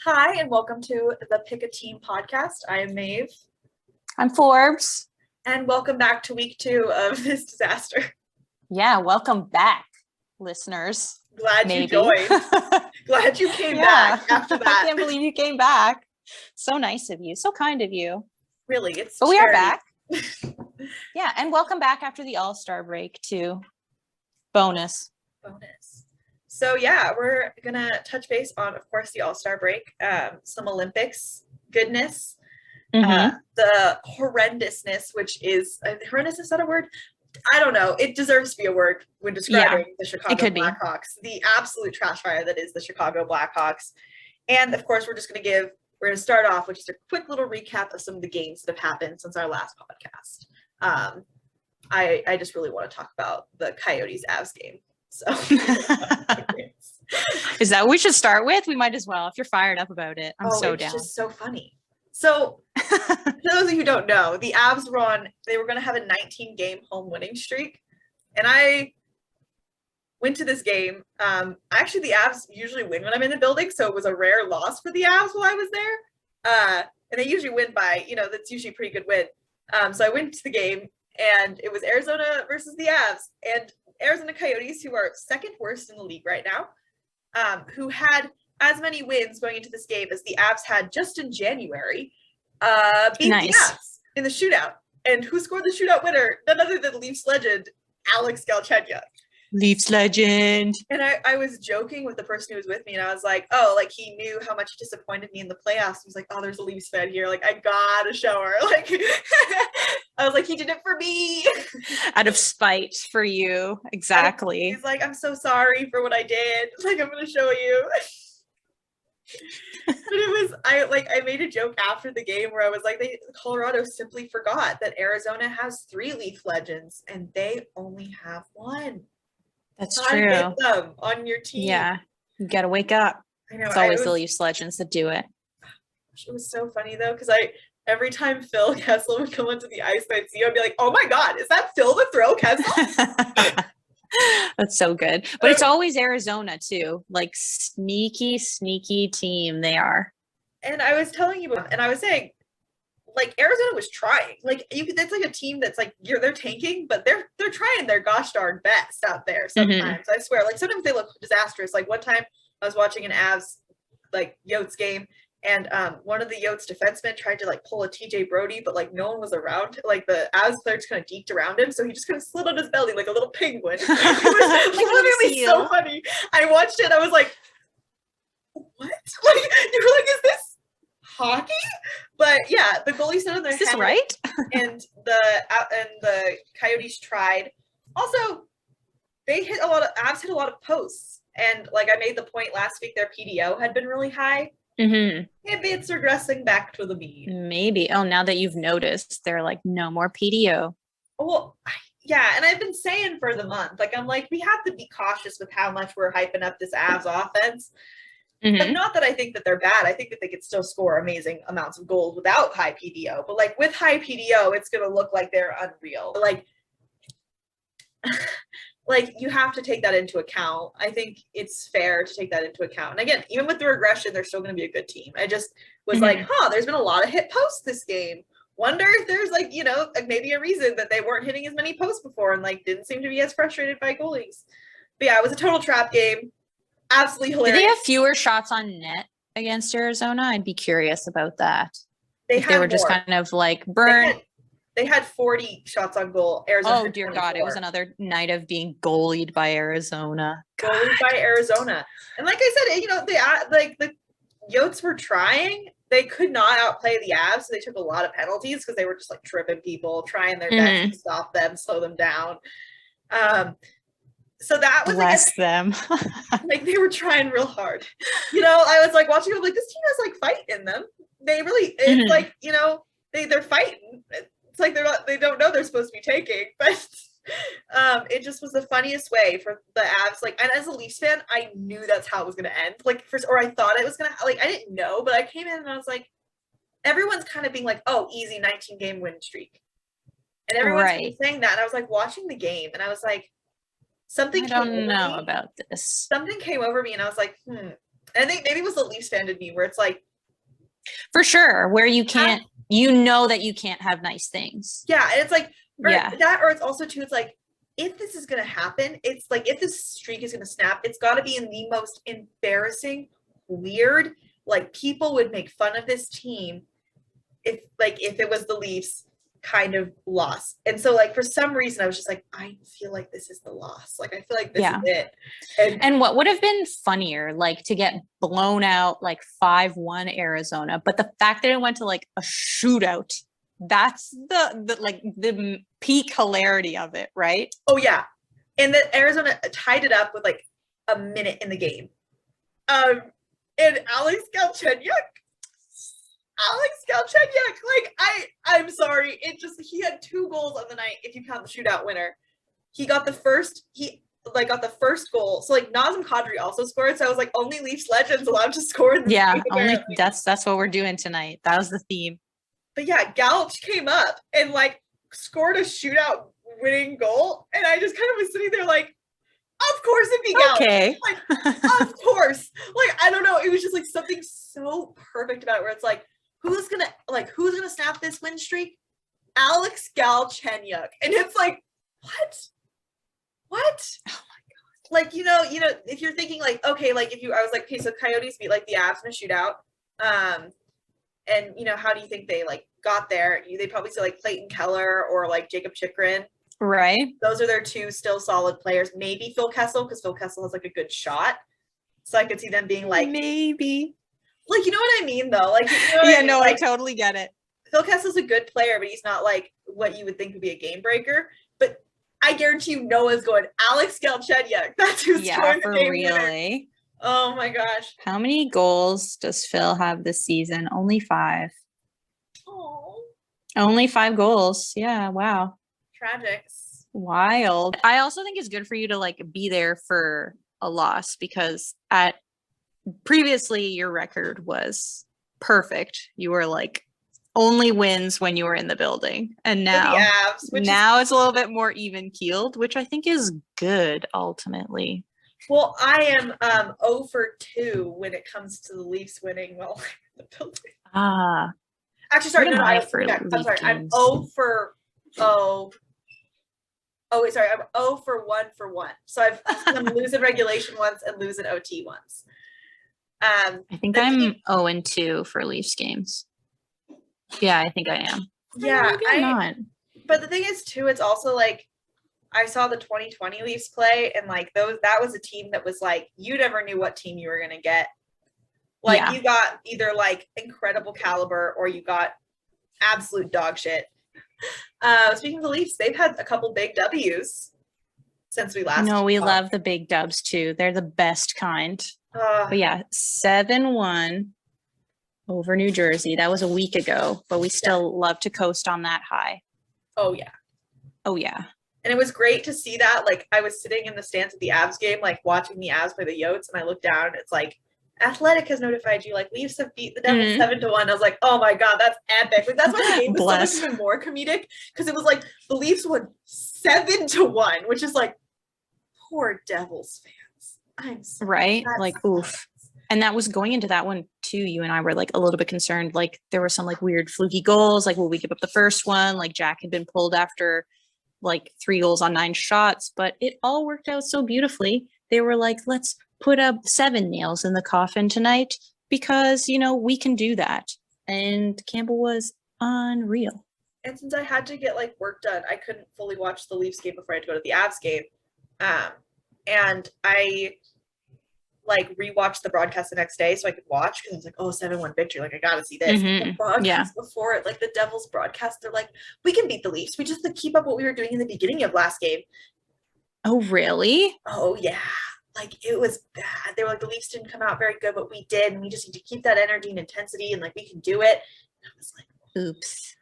Hi, and welcome to the Pick a Team podcast. I am Maeve. I'm Forbes. And welcome back to week 2 of this disaster. Yeah, welcome back, listeners. Glad you joined. Glad you came back after that. I can't believe you came back. So nice of you. So kind of you. Really, it's But charity. We are back. Yeah, and welcome back after the All-Star break too. Bonus. So yeah, we're going to touch base on, of course, the All-Star break, some Olympics goodness, the horrendousness, which is, horrendous is that a word? I don't know. It deserves to be a word when describing the Chicago Blackhawks, the absolute trash fire that is the Chicago Blackhawks. And of course, we're going to start off with just a quick little recap of some of the games that have happened since our last podcast. I just really want to talk about the Coyotes Avs game. So is that what we should start with? We might as well, if you're fired up about it. I'm so down. It's just so funny. So for those of you who don't know, the Avs they were going to have a 19-game home winning streak. And I went to this game. Actually, the Avs usually win when I'm in the building, so it was a rare loss for the Avs while I was there. And they usually win by, that's usually a pretty good win. So I went to the game, and it was Arizona versus the Avs. And Arizona Coyotes, who are second worst in the league right now, who had as many wins going into this game as the Avs had just in January, beat the Avs in the shootout. And who scored the shootout winner? None other than Leafs legend, Alex Galchenyuk. Leafs legend. And I was joking with the person who was with me, and I was like, oh, like he knew how much he disappointed me in the playoffs. He was like, oh, there's a Leafs fan here. Like, I gotta show her. Like, I was like, he did it for me. Out of spite for you. Exactly. He's like, I'm so sorry for what I did. Like, I'm gonna show you. But I made a joke after the game where I was like, Colorado simply forgot that Arizona has 3 Leaf legends and they only have 1. That's true. Get them on your team. Yeah, you gotta wake up. I know. It's always the Leafs legends that do it. It was so funny though, because every time Phil Kessel would come onto the ice, I'd see him, I'd be like, "Oh my God, is that Phil the Thrill Kessel?" That's so good. But it's always Arizona too. Like sneaky team they are. And I was telling you, and I was saying, like Arizona was trying. Like that's like a team that's like they're tanking, but they're trying their gosh darn best out there sometimes. I swear. Like sometimes they look disastrous. Like one time I was watching an Avs like Yotes game, and one of the Yotes defensemen tried to like pull a TJ Brody, but like no one was around. Like the Avs player just kind of deked around him, so he just kind of slid on his belly like a little penguin. It was literally so funny. I watched it. I was like, what? Like you were like, is this hockey? But yeah, the goalie stood on their head. Is this right? and the Coyotes tried. Also, Avs hit a lot of posts, and like I made the point last week, their PDO had been really high. Maybe it's regressing back to the mean. Maybe. Oh, now that you've noticed, they're like, no more PDO. Well, yeah, and I've been saying for the month, like I'm like, we have to be cautious with how much we're hyping up this Avs offense. But not that I think that they're bad. I think that they could still score amazing amounts of goals without high PDO. But like with high PDO, it's going to look like they're unreal. Like you have to take that into account. I think it's fair to take that into account. And again, even with the regression, they're still going to be a good team. I just was like, there's been a lot of hit posts this game. Wonder if there's like maybe a reason that they weren't hitting as many posts before and like didn't seem to be as frustrated by goalies. But yeah, it was a total trap game. Absolutely hilarious. Did they have fewer shots on net against Arizona? I'd be curious about that. They were just kind of like burned. They had 40 shots on goal. Arizona. Oh dear God! It was another night of being goalied by Arizona. Goalied by Arizona, and like I said, the Yotes were trying. They could not outplay the Avs, so they took a lot of penalties because they were just like tripping people, trying their best to stop them, slow them down. So that was bless them. Like they were trying real hard. I was like watching them like this team has like fight in them. They really it's like, they're fighting. It's like they don't know they're supposed to be taking, but it just was the funniest way for the Avs. Like, and as a Leafs fan, I knew that's how it was gonna end. Like or I thought it was gonna I didn't know, but I came in and I was like, everyone's kind of being like, oh, easy 19-game win streak. And everyone's saying that. And I was like watching the game and I was like, something came over me. About this. Something came over me and I was like, And I think maybe it was the Leafs fan in me where it's like, for sure, where you can't, you know that you can't have nice things. Yeah, and it's like, Yeah. or it's also too, it's like, if this is gonna happen, it's like if this streak is gonna snap, it's got to be in the most embarrassing, weird. Like people would make fun of this team if it was the Leafs kind of loss. And so like for some reason I was just like, I feel like this is the loss. Like I feel like this is it. And what would have been funnier, like to get blown out like 5-1 Arizona, but the fact that it went to like a shootout, that's the like the peak hilarity of it, right? Oh yeah. And that Arizona tied it up with like a minute in the game. And Alex Galchenyuk, like I'm sorry, he had 2 goals on the night if you count the shootout winner. He got the first goal. So like Nazem Kadri also scored. So I was like, only Leafs legends allowed to score in the game, only that's what we're doing tonight. That was the theme. But yeah, Galch came up and like scored a shootout winning goal, and I just kind of was sitting there like, of course it'd be Galch. Okay. Like, of course. Like, I don't know. It was just like something so perfect about it where it's like, who's gonna snap this win streak? Alex Galchenyuk. And it's like, what? Oh my God. Like, you know, if you're thinking like, okay, like I was like, okay, so Coyotes beat like the Avs in a shootout. And you know, how do you think they like got there? They probably say like Clayton Keller or like Jacob Chikrin. Right. Those are their 2 still solid players. Maybe Phil Kessel, because Phil Kessel has like a good shot. So I could see them being like, maybe. Like, you know what I mean, though? Like, you know yeah, I mean? No, like, I totally get it. Phil Kessel's a good player, but he's not like what you would think would be a game breaker. But I guarantee you, Noah's going Alex Galchenyuk. That's who's scoring the game winner. Oh my gosh! How many goals does Phil have this season? Only 5. Oh, only 5 goals. Yeah, wow. Tragic. Wild. I also think it's good for you to like be there for a loss, because previously your record was perfect. You were like only wins when you were in the building, and now it's a little bit more even keeled, which I think is good ultimately. Well, I am 0 for 2 when it comes to the Leafs winning while I'm in the building. Actually, sorry, no, I'm sorry. I'm 0 for sorry, I'm 0 for 1 for 1. So I'm losing regulation once and losing OT once. I think I'm 0 and 2 for Leafs games. Yeah, I think I am. Yeah, but the thing is too, it's also like I saw the 2020 Leafs play, and like that was a team that was like you never knew what team you were gonna get. Like you got either like incredible caliber or you got absolute dog shit. Speaking of the Leafs, they've had a couple big W's since we last. No, we love the big dubs too. They're the best kind. But yeah, 7-1 over New Jersey. That was a week ago, but we still love to coast on that high. Oh yeah. Oh yeah. And it was great to see that. Like I was sitting in the stands at the Avs game, like watching the Avs play the Yotes, and I looked down. It's like Athletic has notified you, like Leafs have beat the Devils 7-1. I was like, oh my God, that's epic. Like, that's why the game was so much even more comedic, because it was like the Leafs won 7-1, which is like poor Devils fans. I'm sorry. Right? Like, oof. And that was going into that one too. You and I were like a little bit concerned. Like there were some like weird fluky goals. Like, will we give up the first one? Like Jack had been pulled after like 3 goals on 9 shots, but it all worked out so beautifully. They were like, let's put up 7 nails in the coffin tonight because, you know, we can do that. And Campbell was unreal. And since I had to get like work done, I couldn't fully watch the Leafs game before I had to go to the Avs game. And I like rewatched the broadcast the next day so I could watch, because I was like, oh, 7-1 victory. Like I gotta see this. The broadcast before it, like the Devils broadcast, they're like, we can beat the Leafs. We just have to keep up what we were doing in the beginning of last game. Oh, really? Oh yeah. Like it was bad. They were like, the Leafs didn't come out very good, but we did, and we just need to keep that energy and intensity, and like we can do it. And I was like, oops.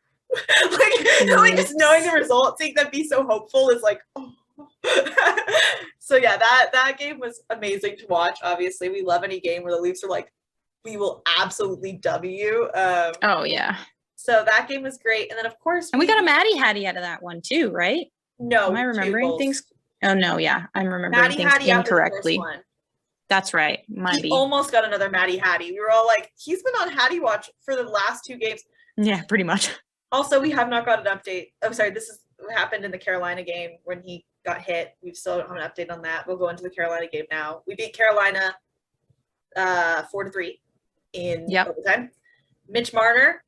like just knowing the result, seeing them be so hopeful is like, oh. So yeah, that game was amazing to watch. Obviously, we love any game where the Leafs are like, we will absolutely W. Oh yeah. So that game was great, and then of course, and we got a Maddie Hattie out of that one too, right? No, am I remembering things? Oh no, yeah, I'm remembering things incorrectly. That's right. Might He be. almost got another Matty Hattie. We were all like, he's been on Hattie watch for the last 2 games. Yeah, pretty much. Also, we have not got an update. Oh, sorry, this is what happened in the Carolina game when he got hit. We still don't have an update on that. We'll go into the Carolina game now. We beat Carolina 4-3 in overtime. Mitch Marner.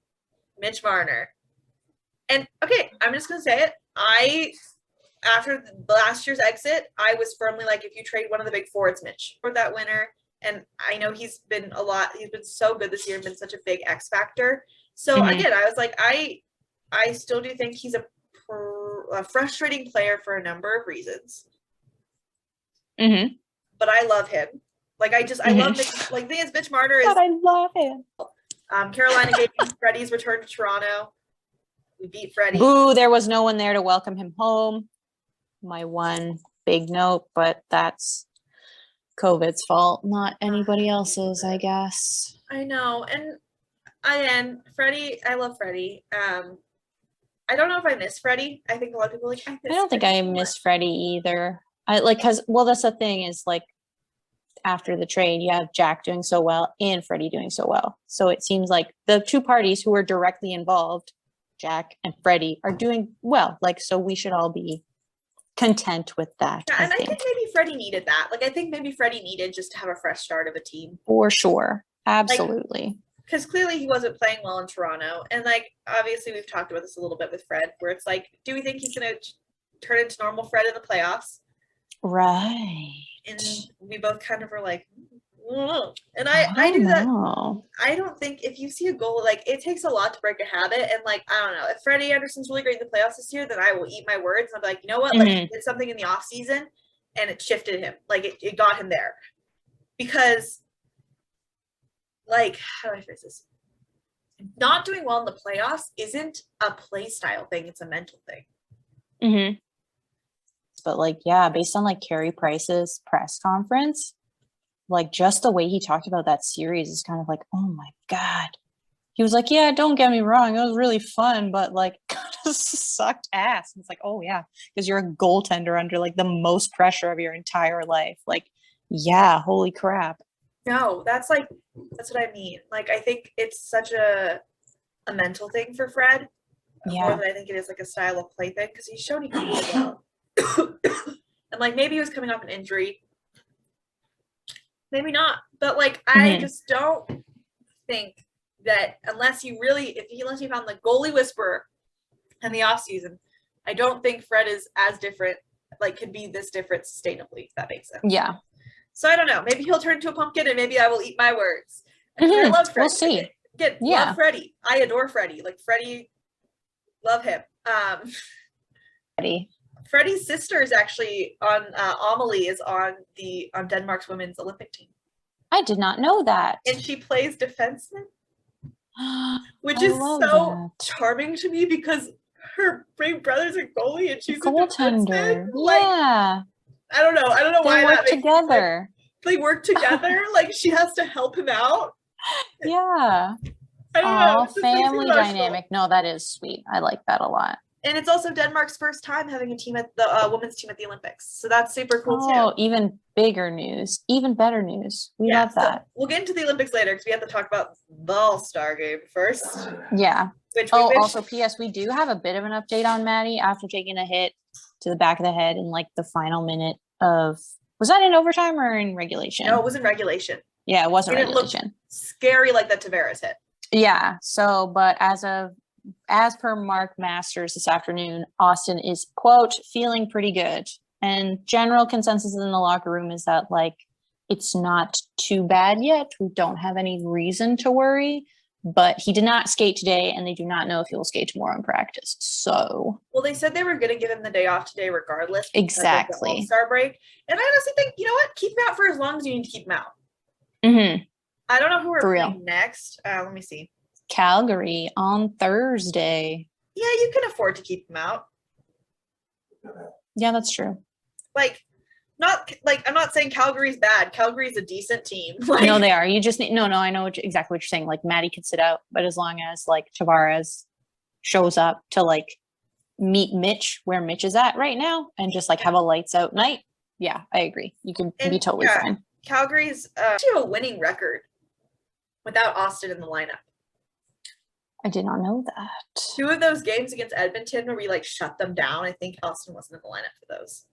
And okay, I'm just gonna say it. After last year's exit, I was firmly like, if you trade one of the big four, it's Mitch for that winner. And I know he's been so good this year and been such a big X factor. So again, I was like, I still do think he's a frustrating player for a number of reasons. But I love him. Like I love Mitch. Like the thing is, Mitch Marner is. But I love him. Carolina gave Freddie's return to Toronto. We beat Freddie. Boo! There was no one there to welcome him home. My one big note, but that's COVID's fault, not anybody else's, I guess. I know, and Freddie. I love Freddie. I don't know if I miss Freddie. I think a lot of people are like. I don't think I miss Freddie either. That's the thing is like after the trade, you have Jack doing so well and Freddie doing so well. So it seems like the two parties who are directly involved, Jack and Freddie, are doing well. Like, so we should all be content with that. Yeah, I think maybe Freddie needed that. Like, I think maybe Freddie needed just to have a fresh start of a team. For sure. Absolutely. Because clearly he wasn't playing well in Toronto. And, like, obviously we've talked about this a little bit with Fred, where it's like, do we think he's going to turn into normal Fred in the playoffs? Right. And we both kind of were like, and I do that. I don't think if you see a goal, like it takes a lot to break a habit. And like, I don't know, if Freddie Anderson's really great in the playoffs this year, then I will eat my words. And I'll be like, you know what? Like he did something in the off season and it shifted him. Like it got him there. Because like, how do I phrase this? Not doing well in the playoffs isn't a play style thing. It's a mental thing. But like, yeah, based on like Carey Price's press conference, like just the way he talked about that series is kind of like, oh my God. He was like, yeah, don't get me wrong. It was really fun, but like kind of sucked ass. And it's like, oh yeah, because you're a goaltender under like the most pressure of your entire life. Like, yeah, holy crap. No, that's what I mean. Like, I think it's such a mental thing for Fred. Yeah. More than I think it is like a style of play thing because he's shown he can do it well. And like maybe he was coming off an injury. Maybe not. But like I just don't think that unless you found the goalie whisperer in the offseason, I don't think Fred is as different, like could be this different sustainably, if that makes sense. Yeah. So I don't know. Maybe he'll turn into a pumpkin and maybe I will eat my words. I love Freddie. We'll see. Again, love Freddie. I adore Freddie. Like Freddie, love him. Freddie's sister is actually on Amelie is on Denmark's women's Olympic team. I did not know that. And she plays defenseman, which is so charming to me because her big brother's a goalie and she's a defenseman. Yeah. I don't know why they work together. They work together. Like she has to help him out. Yeah. I don't know. Family dynamic. No, that is sweet. I like that a lot. And it's also Denmark's first time having a team at the women's team at the Olympics. So that's super cool too. Oh, even bigger news. Even better news. We love that. So we'll get into the Olympics later because we have to talk about the All-Star game first. Yeah. Also, P.S. We do have a bit of an update on Maddie after taking a hit to the back of the head in like the final minute of, was that in overtime or in regulation? No, it was in regulation. Yeah, it wasn't regulation. It looked scary like that Tavares hit. Yeah. So, but as per Mark Masters this afternoon, Austin is, quote, feeling pretty good. And general consensus in the locker room is that, like, it's not too bad yet. We don't have any reason to worry. But he did not skate today, and they do not know if he will skate tomorrow in practice. So. Well, they said they were going to give him the day off today regardless. Exactly. Of the All-Star break. And I honestly think, you know what? Keep him out for as long as you need to keep him out. I don't know who we're playing next. Let me see. Calgary on Thursday. Yeah, you can afford to keep them out. Yeah, that's true. Like, I'm not saying Calgary's bad. Calgary's a decent team. Like, no, they are. You just need, no, I know exactly what you're saying. Like, Maddie could sit out, but as long as like Tavares shows up to like meet Mitch where Mitch is at right now and just like have a lights out night. Yeah, I agree. You can be totally fine. Calgary's actually a winning record without Austin in the lineup. I did not know that. 2 of those games against Edmonton where we like shut them down, I think Austin wasn't in the lineup for those.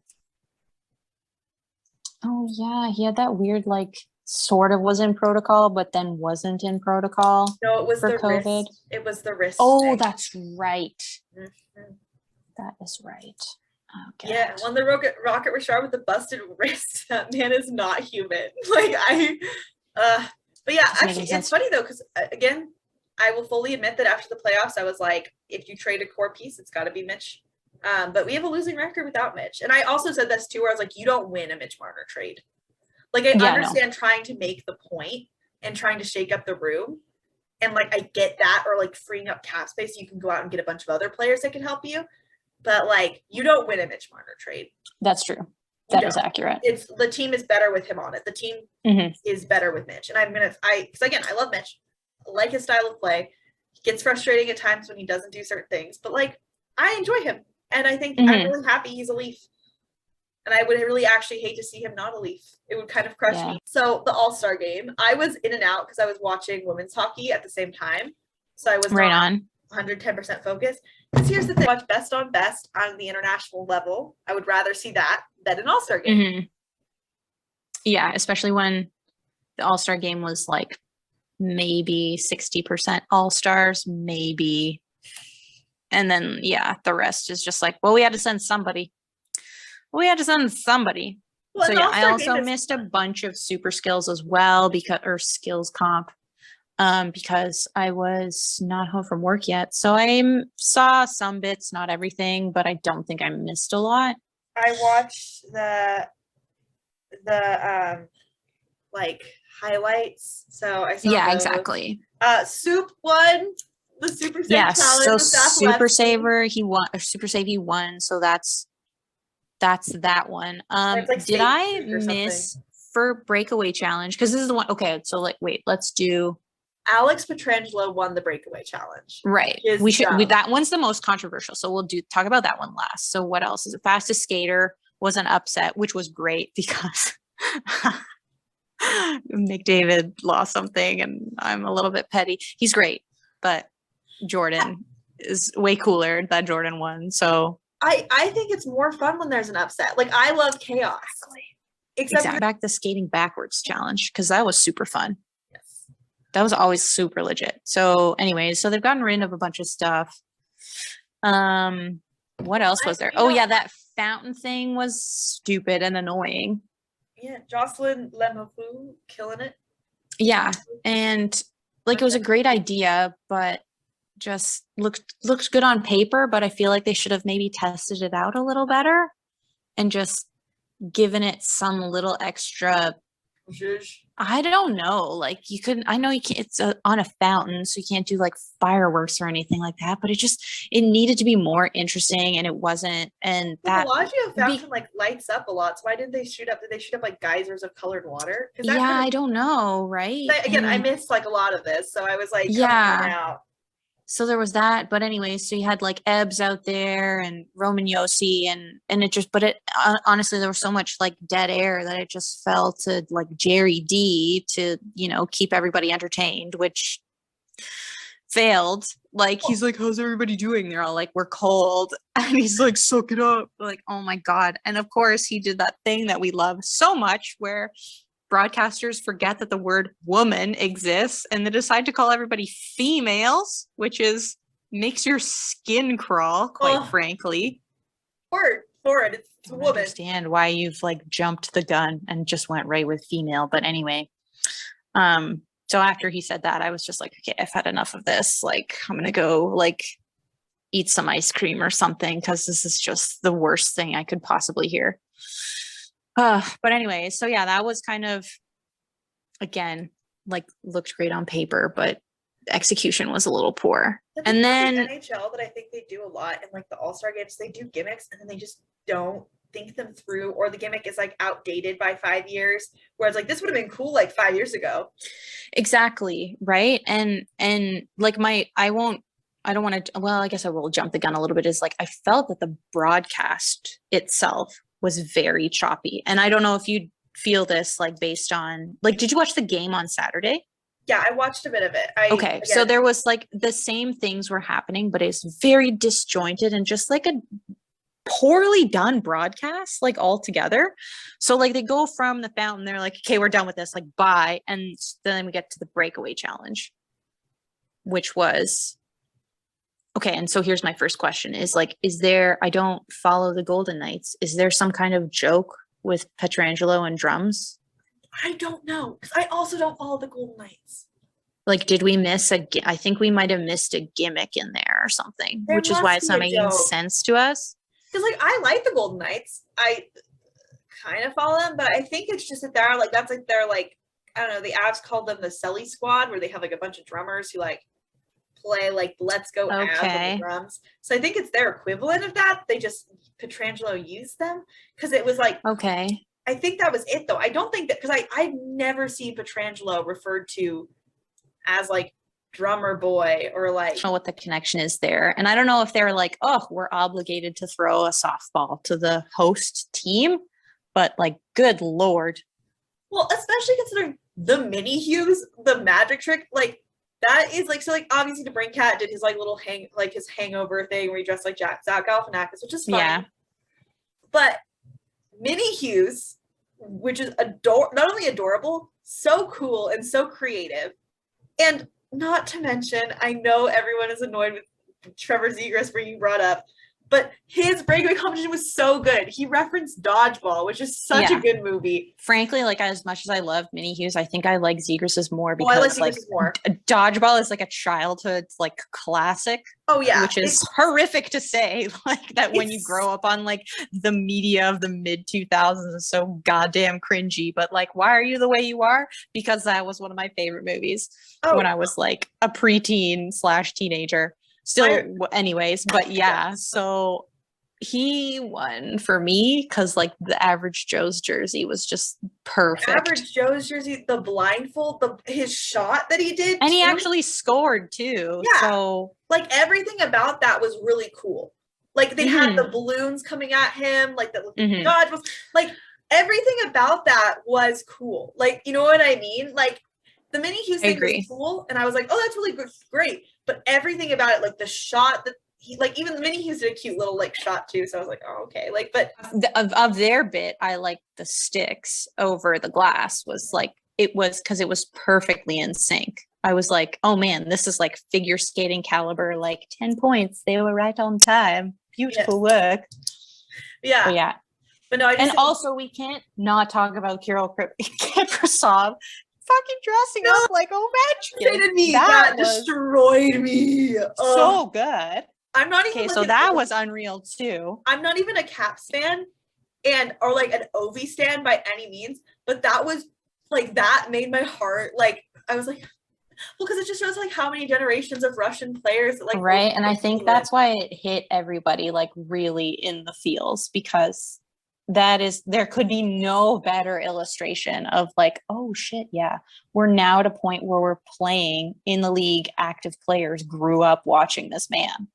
Oh yeah, he had that weird like sort of was in protocol, but then wasn't in protocol. No, it was for the COVID. wrist. It was the wrist. Oh, thing. that's right. Mhm. That is right. Oh, God. Yeah, when the Rocket Richard with the busted wrist, that man is not human. Like but yeah, Doesn't make actually, any sense. it's funny though, because again, I will fully admit that after the playoffs, I was like, if you trade a core piece, it's got to be Mitch. But we have a losing record without Mitch, and I also said this too, where I was like, you don't win a Mitch Marner trade. Like I Yeah, understand trying to make the point and trying to shake up the room, and like I get that, or like freeing up cap space, you can go out and get a bunch of other players that can help you. But like, you don't win a Mitch Marner trade. That's true. You That is don't. accurate. It's the team is better with him on it. The team Mhm. is better with Mitch, and because again, I love Mitch. I like his style of play. He gets frustrating at times when he doesn't do certain things, but like I enjoy him, and I think I'm really happy he's a Leaf. And I would really actually hate to see him not a Leaf. It would kind of crush me. So the All-Star game, I was in and out because I was watching women's hockey at the same time. So I was right not on 110% focused. Because here's the thing, I watch best on best on the international level. I would rather see that than an All-Star game. Mm-hmm. Yeah, especially when the All-Star game was like maybe 60% All-Stars, maybe. And then, yeah, the rest is just like, well, we had to send somebody. Well, so yeah, I also missed a bunch of super skills as well or skills comp because I was not home from work yet. So I saw some bits, not everything, but I don't think I missed a lot. I watched the like highlights. So I saw those. Exactly. Soup won the Super Save challenge. So Super Saver, he won. Or Super Save, he won. So that's that one. Like did I miss for breakaway challenge? Because this is the one. Okay, so like, wait, let's do. Alex Petrangelo won the breakaway challenge. Right. That one's the most controversial. So we'll talk about that one last. So what else is it? Fastest skater was an upset, which was great because McDavid lost something, and I'm a little bit petty. He's great, but Jordan is way cooler that Jordan won. So I think it's more fun when there's an upset. Like I love chaos. Except back the skating backwards challenge because that was super fun. Yes, that was always super legit. So, anyways, so they've gotten rid of a bunch of stuff. What else was there? Oh yeah, that fountain thing was stupid and annoying. Yeah, Jocelyn Lemoufou killing it. Yeah, and like it was a great idea, but just looked good on paper, but I feel like they should have maybe tested it out a little better and just given it some little extra. I don't know. Like you couldn't. I know you can't. It's on a fountain, so you can't do like fireworks or anything like that. But it needed to be more interesting, and it wasn't. And that Bellagio fountain like lights up a lot. So why did they shoot up? Did they shoot up like geysers of colored water? Yeah, I don't know. Right. Again, I missed like a lot of this, so I was like, yeah. Out. So there was that, but anyway, so you had like Ebbs out there and Roman Yossi and it just, but it honestly, there was so much like dead air that it just fell to like Jerry D to, keep everybody entertained, which failed. Like, he's like, how's everybody doing? They're all like, we're cold. And he's like, soak it up. Like, oh my God. And of course he did that thing that we love so much where broadcasters forget that the word woman exists and they decide to call everybody females, which makes your skin crawl, quite frankly. For it, it's a woman. I understand why you've like jumped the gun and just went right with female. But anyway, so after he said that, I was just like, okay, I've had enough of this. Like, I'm going to go like eat some ice cream or something because this is just the worst thing I could possibly hear. But anyway, so yeah, that was kind of, again, like looked great on paper, but execution was a little poor. And then the NHL that I think they do a lot in like the All-Star games, they do gimmicks and then they just don't think them through, or the gimmick is like outdated by 5 years, whereas like this would have been cool like 5 years ago. Exactly, right? And like I don't want to, well, I guess I will jump the gun a little bit, is like I felt that the broadcast itself was very choppy. And I don't know if you feel this like based on like, did you watch the game on Saturday? Yeah, I watched a bit of it. Okay, so there was like the same things were happening, but it's very disjointed and just like a poorly done broadcast, like all together. So like they go from the fountain, they're like, okay, we're done with this, like bye. And then we get to the breakaway challenge, which was okay. And so here's my first question is like, is there, I don't follow the Golden Knights. Is there some kind of joke with Petrangelo and drums? I don't know, because I also don't follow the Golden Knights. Like, did we miss I think we might have missed a gimmick in there or something, There which is why must it's be not a making joke. sense to us. Because like I like the Golden Knights. I kind of follow them, but I think it's just that they're like that's like they're like I don't know. The Avs called them the Selly Squad, where they have like a bunch of drummers who like play like Let's Go Avs on Okay. the drums. So I think it's their equivalent of that. They just Petrangelo used them because it was like Okay. I think that was it though. I don't think that because I've never seen Petrangelo referred to as like drummer boy or like I don't know what the connection is there. And I don't know if they're like, oh, we're obligated to throw a softball to the host team, but like, good Lord. well, especially considering the mini Hughes, the magic trick, like that is like so like obviously DeBrincat did his like little his hangover thing where he dressed like Zach Galifianakis, which is fine. Yeah. But mini Hughes, which is not only adorable, so cool and so creative, and not to mention, I know everyone is annoyed with Trevor Zegras being brought up, but his breakaway competition was so good. He referenced Dodgeball, which is such a good movie. Frankly, like as much as I love Minnie Hughes, I think I like Zegras's more because I like Zegras's more. Dodgeball is like a childhood like classic. Oh yeah, which is horrific to say. Like that when you grow up on like the media of the mid 2000s is so goddamn cringy. But like, why are you the way you are? Because that was one of my favorite movies when I was like a preteen / teenager. Still, anyways, but yeah, so he won for me because like the Average Joe's jersey was just perfect. Average Joe's jersey, the blindfold, his shot that he did, and he actually scored too. Yeah, so like everything about that was really cool. Like they had the balloons coming at him, like the dodge was like everything about that was cool. Like you know what I mean? Like the mini Hughes thing was cool, and I was like, oh, that's really great. But everything about it, like the shot that he, like even the mini Hughes did a cute little like shot too. So I was like, oh, okay. Like, but of their bit, I like the sticks over the glass was like, it was because it was perfectly in sync. I was like, oh man, this is like figure skating caliber, like 10 points. They were right on time. Beautiful work. Yeah. But yeah. But no, and also we can't not talk about Kirill Kaprizov fucking dressing up like Ovechkin. That destroyed me. So good. I'm not even so that was unreal too. I'm not even a Caps fan or like an Ovi stan by any means, but that was like that made my heart like I was like, well, because it just shows like how many generations of Russian players that, like right. And I think that's why it hit everybody like really in the feels because there could be no better illustration of like, oh shit, yeah, we're now at a point where we're playing in the league. Active players grew up watching this man.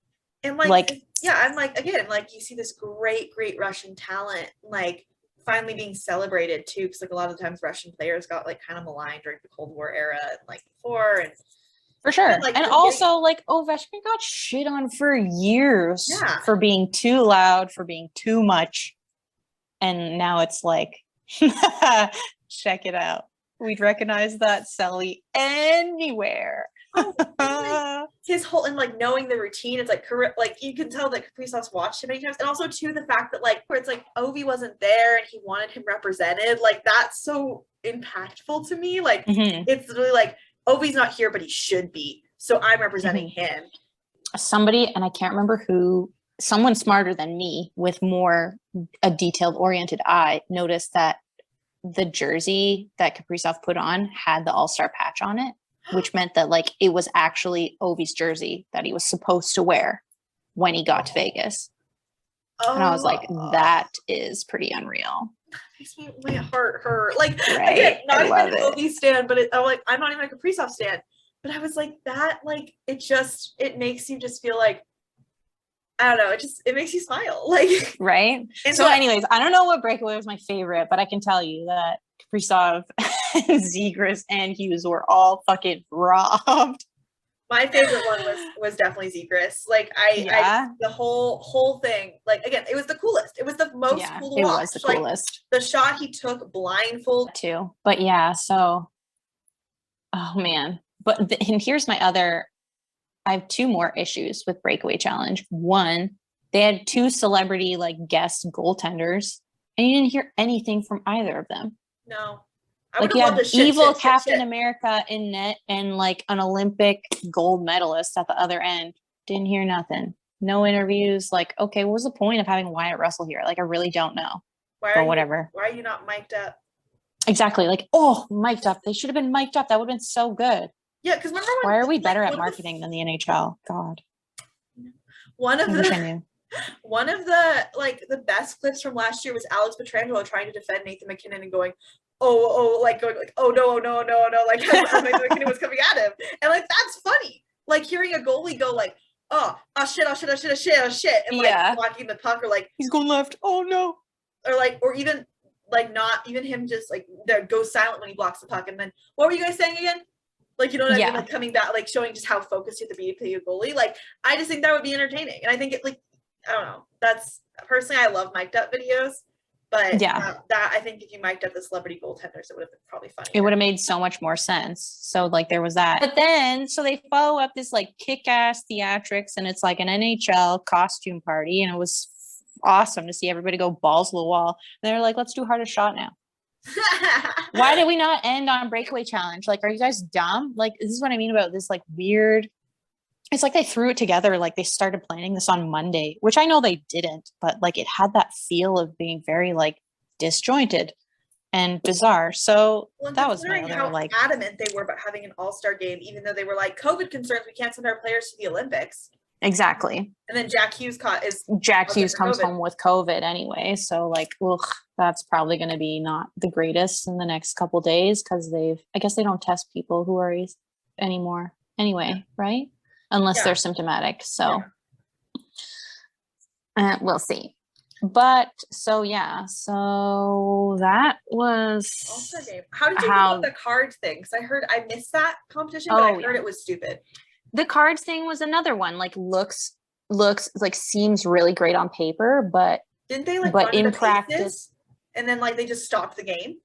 And like yeah, I'm like, again, like you see this great Russian talent, like finally being celebrated too. Cause like a lot of the times Russian players got like kind of maligned during the Cold War era and like before and for sure. And also like Ovechkin got shit on for years for being too loud, for being too much. And now it's like, check it out. We'd recognize that Selly anywhere. His whole and like knowing the routine, it's like you can tell that Kaprizov's watched him many times, and also too the fact that like where it's like Ovi wasn't there and he wanted him represented, like that's so impactful to me. Like it's really like Ovi's not here, but he should be, so I'm representing him. Somebody, and I can't remember who. Someone smarter than me with more a detailed oriented eye noticed that the jersey that Kaprizov put on had the All-Star patch on it, which meant that like it was actually Ovi's jersey that he was supposed to wear when he got to Vegas. And I was like, that is pretty unreal. That makes my heart hurt. Like, right? Again, not even an Ovi stan, but I'm not even a Kaprizov stan. But I was like, that, like, it makes you just feel like, I don't know. It makes you smile. Like, right. So anyways, I don't know what breakaway was my favorite, but I can tell you that Kaprizov, Zegras, and Hughes were all fucking robbed. My favorite one was definitely Zegras. Like I the whole thing, like again, it was the coolest. It was the most cool to it watch. was the like, coolest. The shot he took blindfold too. But yeah, so oh man. But and here's my other, I have two more issues with Breakaway Challenge. One, they had two celebrity like guest goaltenders, and you didn't hear anything from either of them. No. I like you had evil Captain America in net and like an Olympic gold medalist at the other end. Didn't hear nothing. No interviews. Like, okay, what was the point of having Wyatt Russell here? Like, I really don't know. Whatever. Why are you not mic'd up? Exactly. Like, mic'd up. They should have been mic'd up. That would have been so good. Yeah, because remember why are we better at marketing than the NHL? God. One of the like the best clips from last year was Alex Pietrangelo trying to defend Nathan MacKinnon and going, oh, like going like, oh no, like as Nathan MacKinnon was coming at him, and like that's funny. Like hearing a goalie go like, oh shit, and like blocking the puck, or like he's going left. Oh no, or like, or even like not even him just like goes silent when he blocks the puck, and then what were you guys saying again? Like, you know what I mean? Like coming back, like showing just how focused you have to be to play a goalie. Like, I just think that would be entertaining. And I think it like, I don't know. That's personally, I love mic'd up videos, but that I think if you mic'd up the celebrity goaltenders, it would have been probably funny. It would have made so much more sense. So like there was that. But then, so they follow up this like kick-ass theatrics, and it's like an NHL costume party. And it was awesome to see everybody go balls to the wall. And they're like, let's do hardest shot now. Why did we not end on Breakaway Challenge? Like, are you guys dumb? Like, this is what I mean about this like weird, it's like they threw it together, like they started planning this on Monday, which I know they didn't, but like it had that feel of being very like disjointed and bizarre. So that was my other, how like adamant they were about having an all-star game, even though they were like COVID concerns, we can't send our players to the Olympics. Exactly. And then Jack Hughes comes home with COVID anyway. So like, that's probably going to be not the greatest in the next couple days, because I guess they don't test people who are anymore anyway, right? Unless they're symptomatic. So we'll see. But so that was all-star game. How did you feel about the cards thing? Because I missed that competition, but I heard it was stupid. The cards thing was another one. Like looks like seems really great on paper, but didn't they like but in practice, and then like they just stopped the game?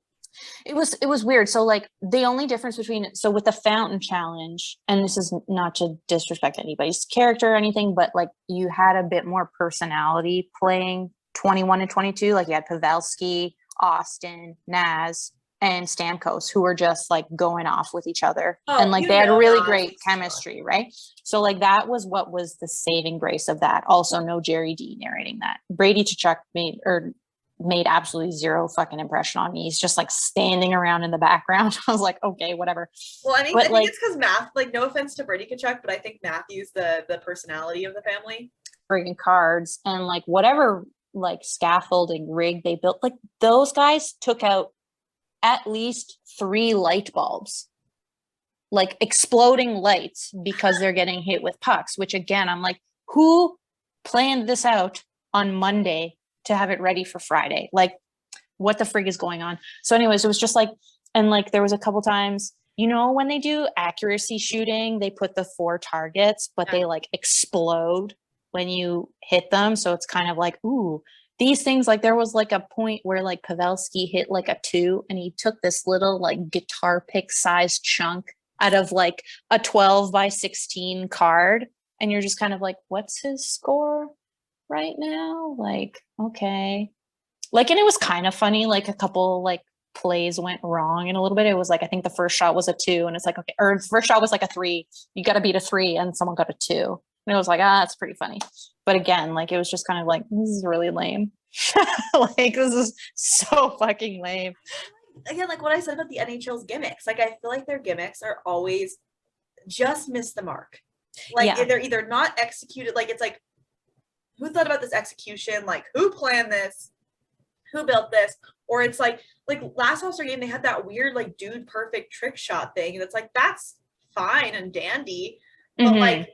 It was weird. So like the only difference between with the fountain challenge, and this is not to disrespect anybody's character or anything, but like you had a bit more personality playing 21 and 22. Like you had Pavelski, Austin, Naz, and Stamkos, who were just like going off with each other, and like they had really great chemistry, right? So like that was what was the saving grace of that. Also, no Jerry D narrating that. Brady Tkachuk made absolutely zero fucking impression on me. He's just like standing around in the background. I was like, okay, whatever. Well, I think it's because like no offense to Brady Tkachuk, but I think Matthew's the personality of the family. Friggin' cards and like whatever like scaffolding rig they built, like those guys took out at least 3 light bulbs, like exploding lights, because they're getting hit with pucks, which again, I'm like, who planned this out on Monday to have it ready for Friday? Like, what the frig is going on? So anyways, it was just like, and like there was a couple times, when they do accuracy shooting, they put the 4 targets, but they like explode when you hit them. So it's kind of like, ooh, these things, like there was like a point where like Pavelski hit like a 2, and he took this little like guitar pick sized chunk out of like a 12 by 16 card. And you're just kind of like, what's his score right now? Like, okay. Like, and it was kind of funny. Like a couple like plays went wrong in a little bit. It was like, I think the first shot was a 2, and it's like, okay, or the first shot was like a 3. You got to beat a 3, and someone got a 2. And it was like, that's pretty funny. But again, like, it was just kind of like, this is really lame. Like, this is so fucking lame. Again, like what I said about the NHL's gimmicks, like I feel like their gimmicks are always just miss the mark. Like they're either not executed, like it's like, who thought about this execution? Like who planned this? Who built this? Or it's like last All-Star game, they had that weird like dude perfect trick shot thing. And it's like, that's fine and dandy. But like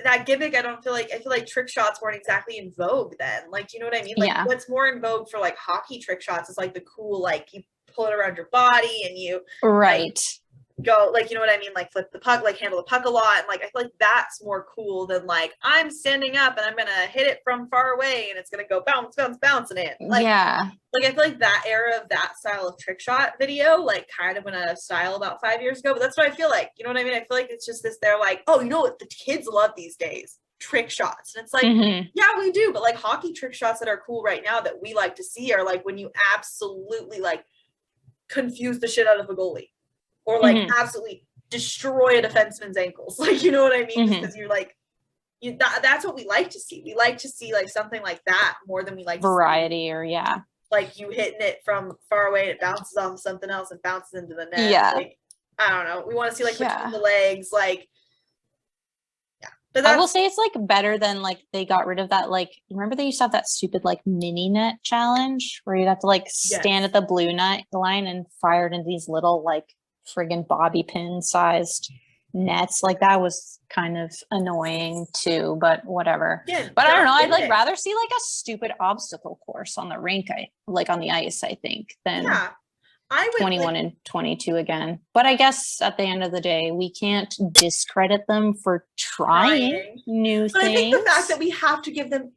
that gimmick, I feel like trick shots weren't exactly in vogue then. Like, you know what I mean? Like what's more in vogue for like hockey trick shots is like the cool, like you pull it around your body and you Right. go, like, you know what I mean? Like flip the puck, like handle the puck a lot. And like, I feel like that's more cool than like, I'm standing up and I'm going to hit it from far away and it's going to go bounce, bounce, bounce and in. Like, yeah. Like, I feel like that era of that style of trick shot video, like, kind of went out of style about 5 years ago. But that's what I feel like. You know what I mean? I feel like it's just this, they're like, oh, you know what the kids love these days? Trick shots. And it's like, yeah, we do. But like hockey trick shots that are cool right now that we like to see are like when you absolutely like confuse the shit out of a goalie or like absolutely destroy a defenseman's ankles. Like, you know what I mean? Because you're like, that's what we like to see. We like to see like something like that more than we like variety to see, or like you hitting it from far away and it bounces off something else and bounces into the net. Yeah. Like, I don't know. We want to see like between the legs, like, yeah. But I will say it's like better than like they got rid of that. Like, remember they used to have that stupid like mini net challenge where you'd have to like stand at the blue net line and fire it into these little like friggin' bobby pin sized nets. Like that was kind of annoying too, but whatever. Yeah, but I don't know. I'd like rather see like a stupid obstacle course on the rink, like on the ice, I think, than I would 21 and 22 again. But I guess at the end of the day, we can't discredit them for trying new things. I think the fact that we have to give them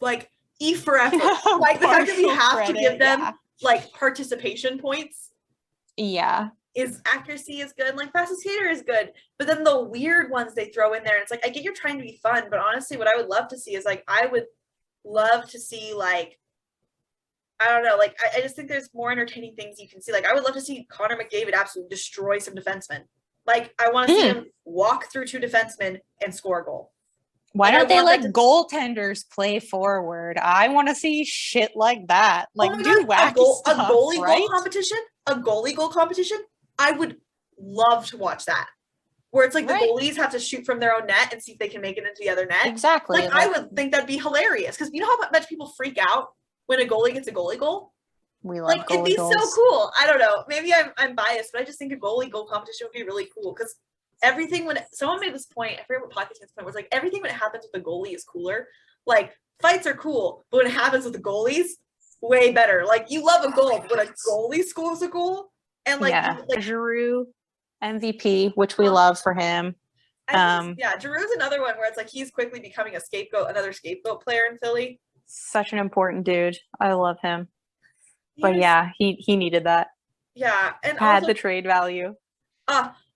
like E for effort, like the fact that we have to give them like participation points. Yeah. Is accuracy is good, like fastest skater is good, but then the weird ones they throw in there, and it's like I get you're trying to be fun, but honestly, what I would love to see is like I would love to see like I don't know, like I just think there's more entertaining things you can see. Like I would love to see Connor McDavid absolutely destroy some defensemen. Like I want to see him walk through 2 defensemen and score a goal. Why don't they let goaltenders play forward? I want to see shit like that. Like do wacky stuff, a goalie right? goal competition. A goalie goal competition. I would love to watch that. Where it's like the goalies have to shoot from their own net and see if they can make it into the other net. Exactly. Like I would think that'd be hilarious because you know how much people freak out when a goalie gets a goalie goal. We love like it'd be so cool. I don't know. Maybe I'm biased, but I just think a goalie goal competition would be really cool because everything when someone made this point, I forget what podcast's point was like. Everything when it happens with the goalie is cooler. Like fights are cool, but when it happens with the goalies, way better. Like you love a goal, but when a goalie scores a goal. And like Giroux MVP, which we love for him. Giroux's another one where it's like he's quickly becoming another scapegoat player in Philly. Such an important dude. I love him. But yeah, he needed that. Yeah, and had also, the trade value.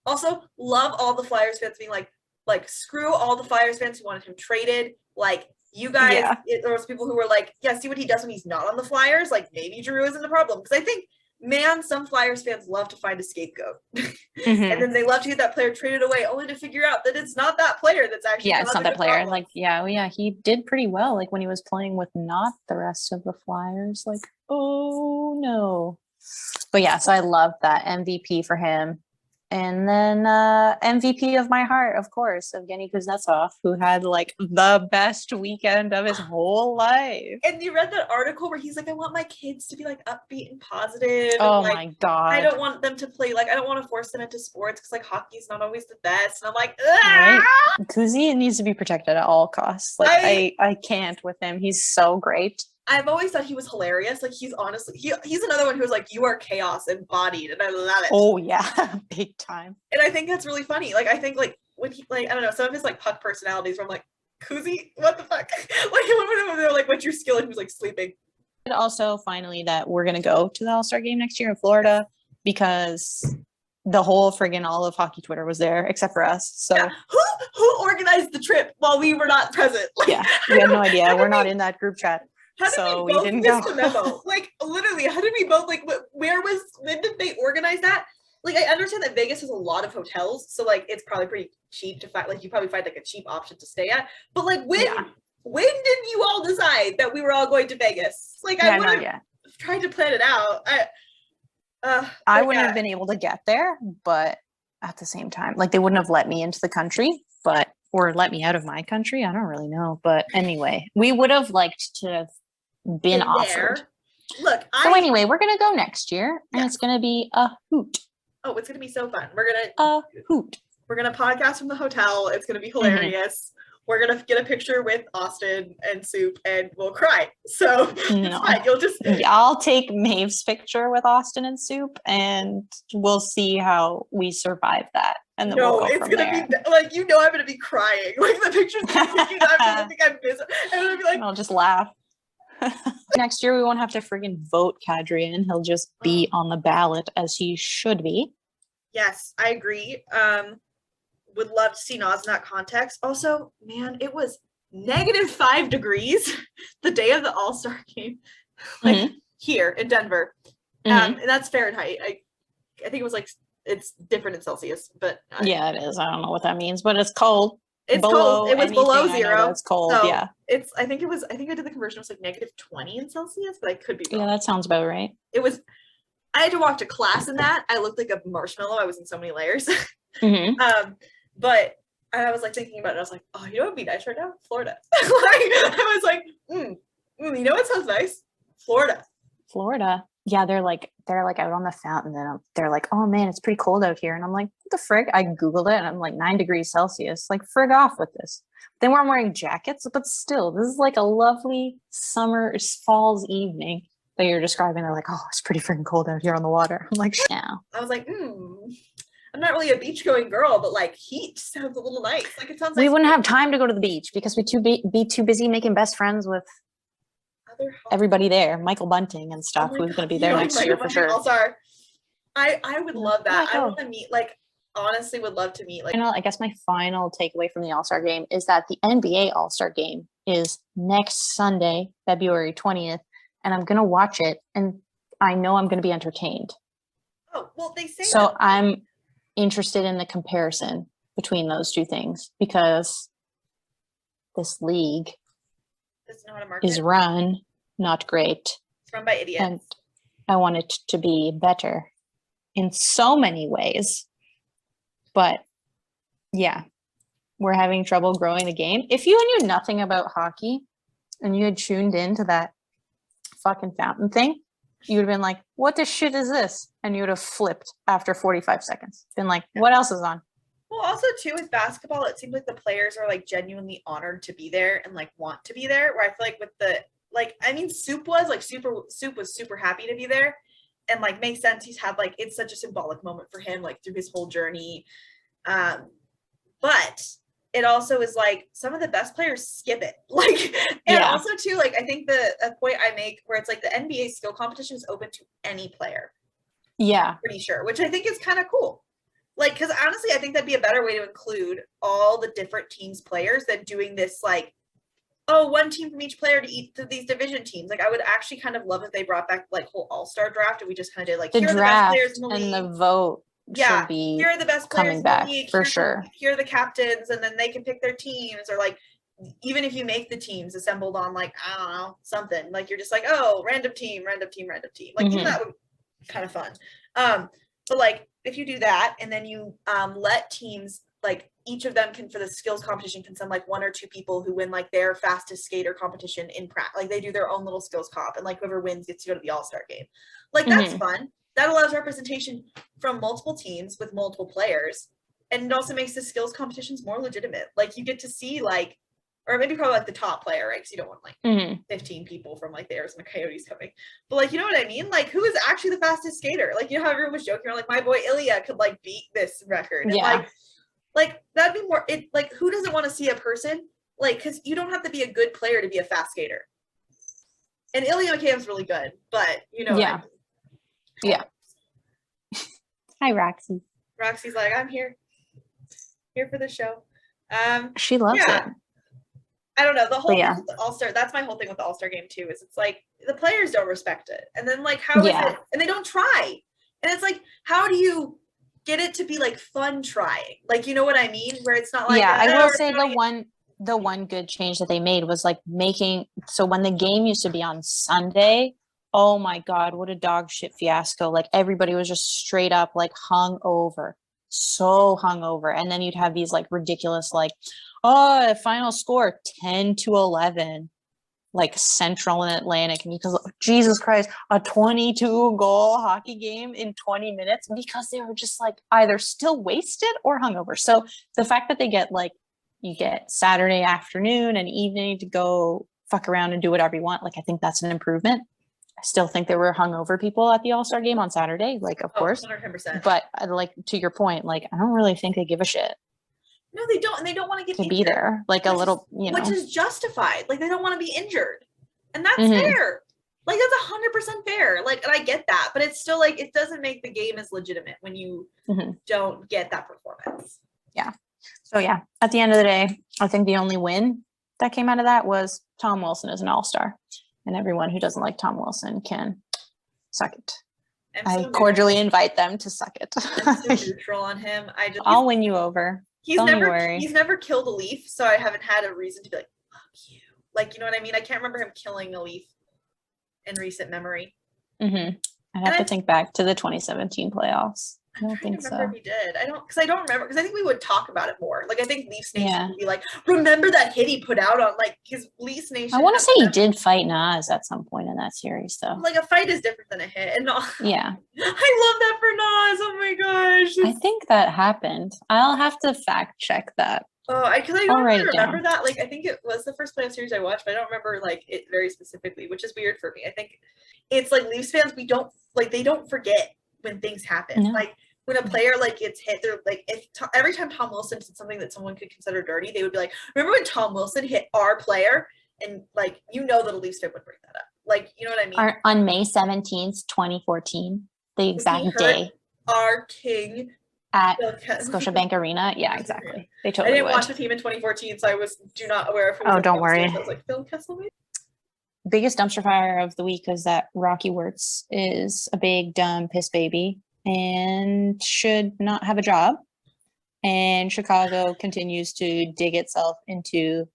Also love all the Flyers fans being like screw all the Flyers fans who wanted him traded. Like you guys, there was people who were like, yeah, see what he does when he's not on the Flyers. Like maybe Giroux isn't the problem because I think. Man, some Flyers fans love to find a scapegoat. And then they love to get that player traded away only to figure out that it's not that player that's actually it's not that player. Problem. Like, he did pretty well. Like when he was playing with not the rest of the Flyers. Like, oh no. But yeah, so I love that MVP for him. And then MVP of my heart, of course, Evgeny Kuznetsov, who had like the best weekend of his whole life. And you read that article where he's like, I want my kids to be like upbeat and positive. Oh and, like, my God. I don't want them to play, like, I don't want to force them into sports because like hockey's not always the best. And I'm like, right? Kuzi needs to be protected at all costs. Like I can't with him. He's so great. I've always thought he was hilarious. Like he's honestly, he's another one who's like, you are chaos embodied, and I love it. Oh yeah, big time. And I think that's really funny. Like I think like when he like I don't know some of his like puck personalities where I'm like, Kuzi, what the fuck? Like when they're like, what's your skill? And he was like sleeping. And also finally that we're gonna go to the All-Star game next year in Florida because the whole friggin' all of hockey Twitter was there except for us. So who organized the trip while we were not present? Like, we had no idea. We're not in that group chat. How did we didn't miss the memo? Like literally, how did we both like? When did they organize that? Like I understand that Vegas has a lot of hotels, so like it's probably pretty cheap to find. Like you probably find like a cheap option to stay at. But like when did you all decide that we were all going to Vegas? Like I would have tried to plan it out. I wouldn't have been able to get there, but at the same time, like they wouldn't have let me into the country, or let me out of my country. I don't really know, but anyway, we would have liked to have been offered. Look, so anyway, we're gonna go next year, and it's gonna be a hoot. Oh, it's gonna be so fun. We're gonna a hoot. We're gonna podcast from the hotel. It's gonna be hilarious. we're gonna get a picture with Austin and Soup and we'll cry. So it's No. fine. You'll just I'll take Maeve's picture with Austin and Soup, and we'll see how we survive that. And then we'll go it's from gonna there. be like, I'm gonna be crying. Like the picture's gonna be I'm gonna think I'm miserable. I'm gonna be like, I'll just laugh. Next year we won't have to friggin' vote Kadrian. He'll just be on the ballot as he should be. yes, I agree. Would love to see Nas in that context. Also, man, it was -5 degrees the day of the All-Star game, like here in Denver. And that's Fahrenheit. I think it was like, it's different in Celsius, but yeah, it is. I don't know what that means, but it's cold. It's cold. It was below zero. It's cold. So yeah. I think I did the conversion. It was like -20 in Celsius, but I could be wrong. Yeah, that sounds about right. I had to walk to class in that. I looked like a marshmallow. I was in so many layers. But I was like thinking about it. I was like, oh, you know what would be nice right now? Florida. Like, I was like, you know what sounds nice? Florida. Yeah, they're like out on the fountain, and they're like, oh man, it's pretty cold out here, and I'm like, what the frig? I googled it, and I'm like 9 degrees Celsius. Like, frig off with this. They weren't wearing jackets, but still, this is like a lovely summer fall's evening that you're describing. They're like, oh, it's pretty freaking cold out here on the water. I'm like, yeah. I was like, I'm not really a beach going girl, but like heat sounds a little nice. Like it sounds like we wouldn't have time to go to the beach because we'd be too busy making best friends with everybody there, Michael Bunting and stuff, who's going to be there next year for sure. All-Star. I would love that. I want to meet, like, honestly would love to meet. Like, I guess my final takeaway from the All-Star game is that the NBA All-Star game is next Sunday, February 20th, and I'm going to watch it, and I know I'm going to be entertained. Oh, well, they say so. I'm interested in the comparison between those two things because this league is run not great. It's run by idiots. And I want it to be better in so many ways. But yeah, we're having trouble growing the game. If you knew nothing about hockey and you had tuned into that fucking fountain thing, you would have been like, what the shit is this? And you would have flipped after 45 seconds. Been like, what else is on? Well, also too with basketball, it seems like the players are like genuinely honored to be there and like want to be there. Where I feel like with the Soup was super happy to be there, and like makes sense. He's had like it's such a symbolic moment for him, like through his whole journey. But it also is like some of the best players skip it. Like, and also too, like I think a point I make where it's like the NBA skill competition is open to any player. Yeah, pretty sure, which I think is kind of cool. Like, because honestly, I think that'd be a better way to include all the different teams' players than doing this, like, oh, one team from each player to each of these division teams. Like, I would actually kind of love if they brought back, like, whole all-star draft and we just kind of did, like, the here draft are the best players in the league. And the vote should be here are the best players coming back, in the league. for sure. Here are the captains, and then they can pick their teams. Or, like, even if you make the teams assembled on, like, I don't know, something. Like, you're just like, oh, random team. Like, even that would be kind of fun. But, like, if you do that and then you let teams, like each of them can, for the skills competition, can send like 1 or 2 people who win like their fastest skater competition in practice. Like they do their own little skills comp, and like whoever wins gets to go to the All-Star game. Like that's fun. That allows representation from multiple teams with multiple players. And it also makes the skills competitions more legitimate. Like you get to see like, or maybe probably like the top player, right? Because you don't want like 15 people from like the Arizona Coyotes coming. But like, you know what I mean? Like, who is actually the fastest skater? Like, you know how everyone was joking around, like, my boy Ilya could like beat this record. And, like that'd be more. It like, who doesn't want to see a person like? Because you don't have to be a good player to be a fast skater. And Ilya McCabe's really good, but you know. Yeah. Yeah. Hi, Roxy. Roxy's like, I'm here for the show. She loves it. I don't know, the whole thing with the All-Star, that's my whole thing with the All-Star game too, is it's like the players don't respect it. And then like how is it, and they don't try. And it's like, how do you get it to be like fun trying? Like, you know what I mean? Where it's not like I will say the one good change that they made was like making, so when the game used to be on Sunday, oh my God, what a dog shit fiasco. Like everybody was just straight up like hungover. So hungover. And then you'd have these like ridiculous like, oh, final score 10-11, like Central and Atlantic. And because Jesus Christ, a 22 goal hockey game in 20 minutes because they were just like either still wasted or hungover. So the fact that they get like you get Saturday afternoon and evening to go fuck around and do whatever you want. Like, I think that's an improvement. I still think there were hungover people at the All-Star game on Saturday, like, of course. 100%. But like, to your point, like, I don't really think they give a shit. No, they don't, and they don't want to get to injured, be there, like a little, which is justified. Like, they don't want to be injured, and that's fair. Like, that's 100% fair. Like, and I get that, but it's still like, it doesn't make the game as legitimate when you don't get that performance. Yeah. So yeah, at the end of the day, I think the only win that came out of that was Tom Wilson is an all-star, and everyone who doesn't like Tom Wilson can suck it. I cordially invite them to suck it. I'm so neutral on him. I'll win you over. He's never killed a leaf, so I haven't had a reason to be like, fuck you. Like, you know what I mean? I can't remember him killing a leaf in recent memory. I'd have to think back to the 2017 playoffs. I don't think so. If he did. I don't remember, because I think we would talk about it more. Like, I think Leafs Nation would be like, remember that hit he put out on, like, his Leafs Nation. I want to say he did fight Nas at some point in that series, though. Like, a fight is different than a hit. And yeah. I love that for Nas. Oh my gosh. I think that happened. I'll have to fact check that. Oh, because I don't really remember that. Like, I think it was the first playoff series I watched, but I don't remember, like, it very specifically, which is weird for me. I think it's like Leafs fans, they don't forget when things happen. No. Like, when a player like gets hit, they're like, every time Tom Wilson did something that someone could consider dirty, they would be like, remember when Tom Wilson hit our player? And like, you know that a Leafs fan would bring that up. Like, you know what I mean? On May 17th, 2014, the exact day. Our king at Scotiabank Arena. Yeah, exactly. They totally I didn't watch the team in 2014, so I was not aware of who. Oh, don't worry. I was like, Phil Kessel. Biggest dumpster fire of the week is that Rocky Wirtz is a big dumb piss baby and should not have a job. And Chicago continues to dig itself into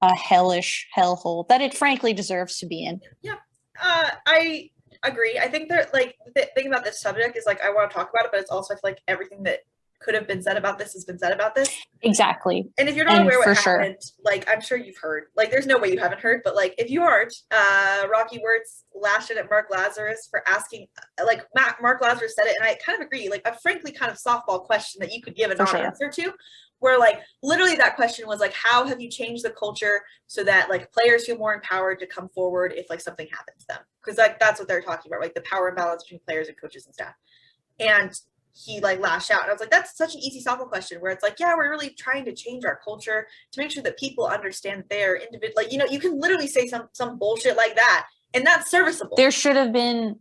a hellish hellhole that it frankly deserves to be in. Yeah, I agree. I think that, like, the thing about this subject is, like, I want to talk about it, but it's also, I feel like everything that could have been said about this has been said about this. Exactly. And if you're not aware what happened, like, I'm sure you've heard. Like, there's no way you haven't heard, but, like, if you aren't, Rocky Wirtz lashed it at Mark Lazarus for asking, like, Mark Lazarus said it, and I kind of agree, like, a frankly kind of softball question that you could give a non-answer to, where, like, literally that question was, like, how have you changed the culture so that, like, players feel more empowered to come forward if, like, something happens to them? Because, like, that's what they're talking about, like, the power imbalance between players and coaches and staff. And he, like, lashed out. And I was like, that's such an easy softball question where it's like, yeah, we're really trying to change our culture to make sure that people understand that they're individual. Like, you know, you can literally say some bullshit like that, and that's serviceable. There should have been,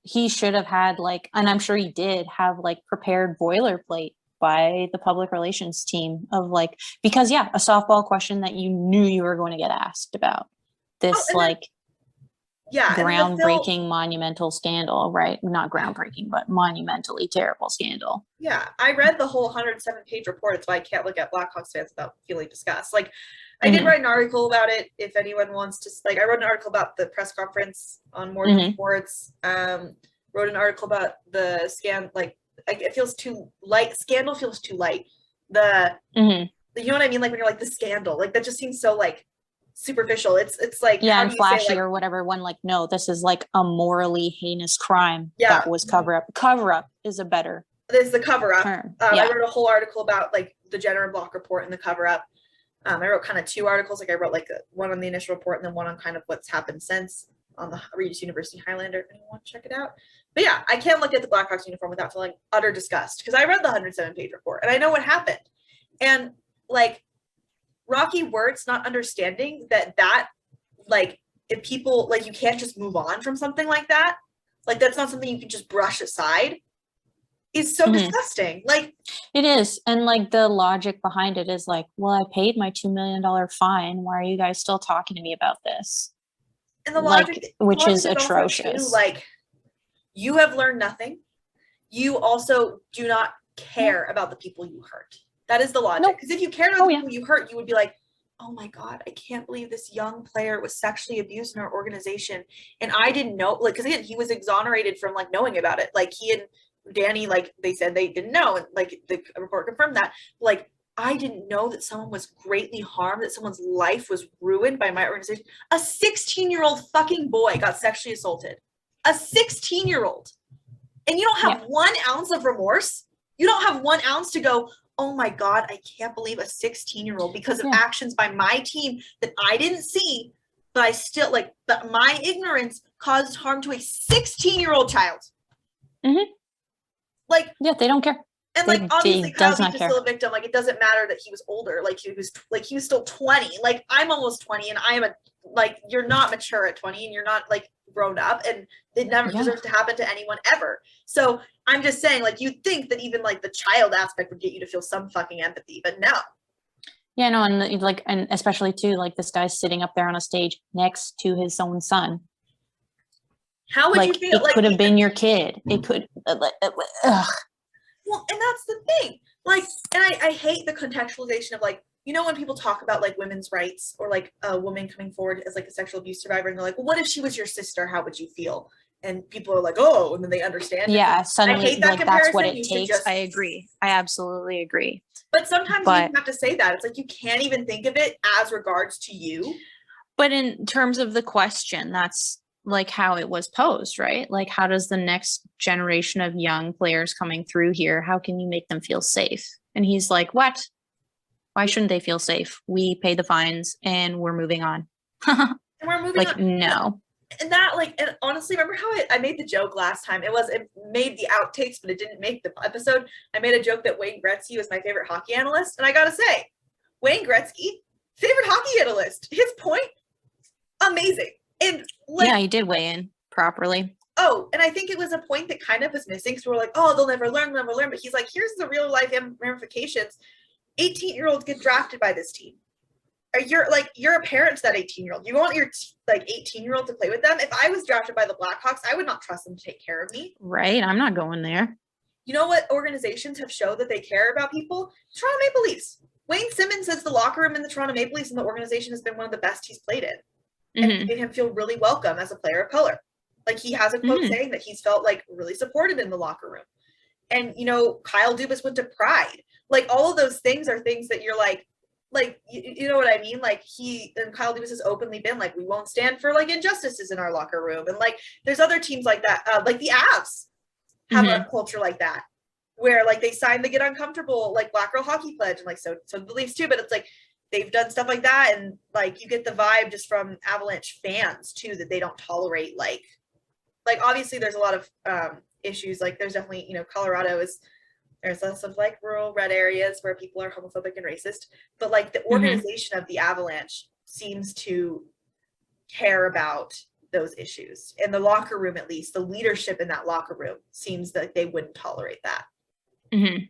he should have had, like, and I'm sure he did have, like, prepared boilerplate by the public relations team of, like, because a softball question that you knew you were going to get asked about this, groundbreaking monumental scandal, right? Not groundbreaking, but monumentally terrible scandal. Yeah, I read the whole 107-page report. That's why I can't look at Blackhawks fans without feeling disgust. Like, I did write an article about it. If anyone wants to, like, I wrote an article about the press conference on More Than Sports. Wrote an article about the it feels too light. Scandal feels too light. You know what I mean? Like, when you're like, the scandal, like, that just seems so, like, superficial. It's like, and flashy, like, or whatever. When, like, no, this is, like, a morally heinous crime that was cover up is a better. This is the cover up. I wrote a whole article about, like, the Jenner and Block report and the cover up. I wrote kind of two articles. Like, I wrote, like, one on the initial report and then one on kind of what's happened since on the Regis University Highlander. If anyone wants to check it out. But yeah, I can't look at the Blackhawks uniform without feeling utter disgust, because I read the 107-page report and I know what happened. And, like, Rocky Wirtz not understanding that, like, if people, like, you can't just move on from something like that. Like, that's not something you can just brush aside. Is so disgusting. Like, it is. And, like, the logic behind it is like, well, I paid my $2 million fine. Why are you guys still talking to me about this? And the logic, which is atrocious. Like, you have learned nothing. You also do not care about the people you hurt. That is the logic. Because if you cared about the people you hurt, you would be like, oh my God, I can't believe this young player was sexually abused in our organization. And I didn't know, like, because again, he was exonerated from, like, knowing about it. Like, he and Danny, like, they said they didn't know. And, like, the report confirmed that. Like, I didn't know that someone was greatly harmed, that someone's life was ruined by my organization. A 16-year-old fucking boy got sexually assaulted. A 16-year-old. And you don't have 1 ounce of remorse? You don't have 1 ounce to go, oh my God, I can't believe a 16-year-old because of Yeah. actions by my team that I didn't see, but I still like that my ignorance caused harm to a 16-year-old child. Mhm. Like, Yeah, they don't care. and They- like obviously they Kyle does not Beach is care. still a victim. Like it doesn't matter that he was older. Like he was still 20. Like I'm almost 20 and I am like you're not mature at 20 and you're not like grown up and it never Yeah. deserves to happen to anyone ever. So I'm just saying, like you'd think that even like the child aspect would get you to feel some fucking empathy, but no. Yeah, no, and like, and especially too, like this guy's sitting up there on a stage next to his own son. How would you Like feel? it Like could have been your kid. It could. Ugh. well, and that's the thing. Like, and I hate the contextualization of like, you know, when people talk about like women's rights or like a woman coming forward as like a sexual abuse survivor, and they're like, well, what if she was your sister? How would you feel? And people are like, oh, and then they understand. Yeah, I suddenly hate that like that's what comparison. it You should takes. just. I agree. I absolutely agree. But sometimes you But even have to say that. It's like you can't even think of it as regards to you. but in terms of the question, that's like how it was posed, right? Like how does the next generation of young players coming through here, how can you make them feel safe? And he's like, what? Why shouldn't they feel safe? We pay the fines and we're moving on. And we're moving Like, on. no. And that like, and honestly, remember how I made the joke last time? It made the outtakes, but it didn't make the episode. I made a joke that Wayne Gretzky was my favorite hockey analyst. And I gotta say, Wayne Gretzky, favorite hockey analyst. His point, amazing. And like, Yeah, he did weigh in properly. oh, and I think it was a point that kind of was missing. Because we're like, oh, they'll never learn. But he's like, here's the real life ramifications. 18-year-olds get drafted by this team. You're a parent to that 18-year-old. You want your like 18-year-old to play with them. If I was drafted by the Blackhawks, I would not trust them to take care of me. Right. I'm not going there. You know what organizations have showed that they care about people? Toronto Maple Leafs. Wayne Simmons says the locker room in the Toronto Maple Leafs and the organization has been one of the best he's played in. And Mhm. made him feel really welcome as a player of color. Like he has a quote Mhm. saying that he's felt like really supported in the locker room. And you know, Kyle Dubas went to Pride. Like all of those things are things that you're like you know what I mean? Like Kyle Dubas has openly been like, we won't stand for like injustices in our locker room. And like there's other teams like that, like the Avs have a culture like that, where like they signed the Get Uncomfortable like Black Girl Hockey Pledge, and like so the Leafs too. But it's like they've done stuff like that, and like you get the vibe just from Avalanche fans too that they don't tolerate like obviously there's a lot of issues. Like there's definitely, you know, Colorado is. There's some like rural red areas where people are homophobic and racist, but like the organization of the Avalanche seems to care about those issues. In the locker room, at least, the leadership in that locker room seems that they wouldn't tolerate that. Mm-hmm.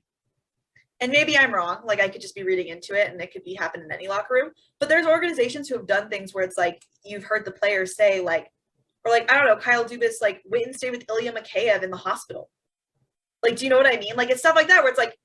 And maybe I'm wrong. Like I could just be reading into it, and it could be happen in any locker room. But there's organizations who have done things where it's like you've heard the players say like, or like I don't know, Kyle Dubas like went and stayed with Ilya Mikheyev in the hospital. Like, do you know what I mean? Like, it's stuff like that where it's like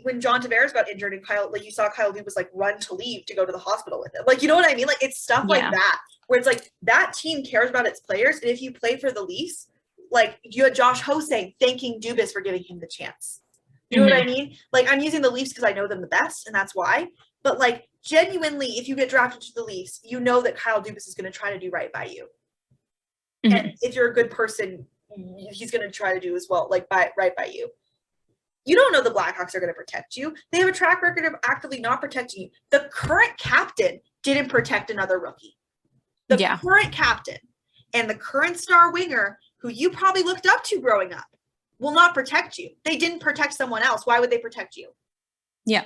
when John Tavares got injured and you saw Kyle Dubas like run to leave to go to the hospital with him. Like, you know what I mean? Like, it's stuff like that where it's like that team cares about its players. And if you play for the Leafs, like you had Josh Hosang thanking Dubas for giving him the chance. You know what I mean? Like, I'm using the Leafs because I know them the best, and that's why. But like, genuinely, if you get drafted to the Leafs, you know that Kyle Dubas is going to try to do right by you. And if you're a good person, he's going to try to do as well, like right by you. You don't know the Blackhawks are going to protect you. They have a track record of actively not protecting you. The current captain didn't protect another rookie. The current captain and the current star winger, who you probably looked up to growing up, will not protect you. They didn't protect someone else. Why would they protect you? Yeah.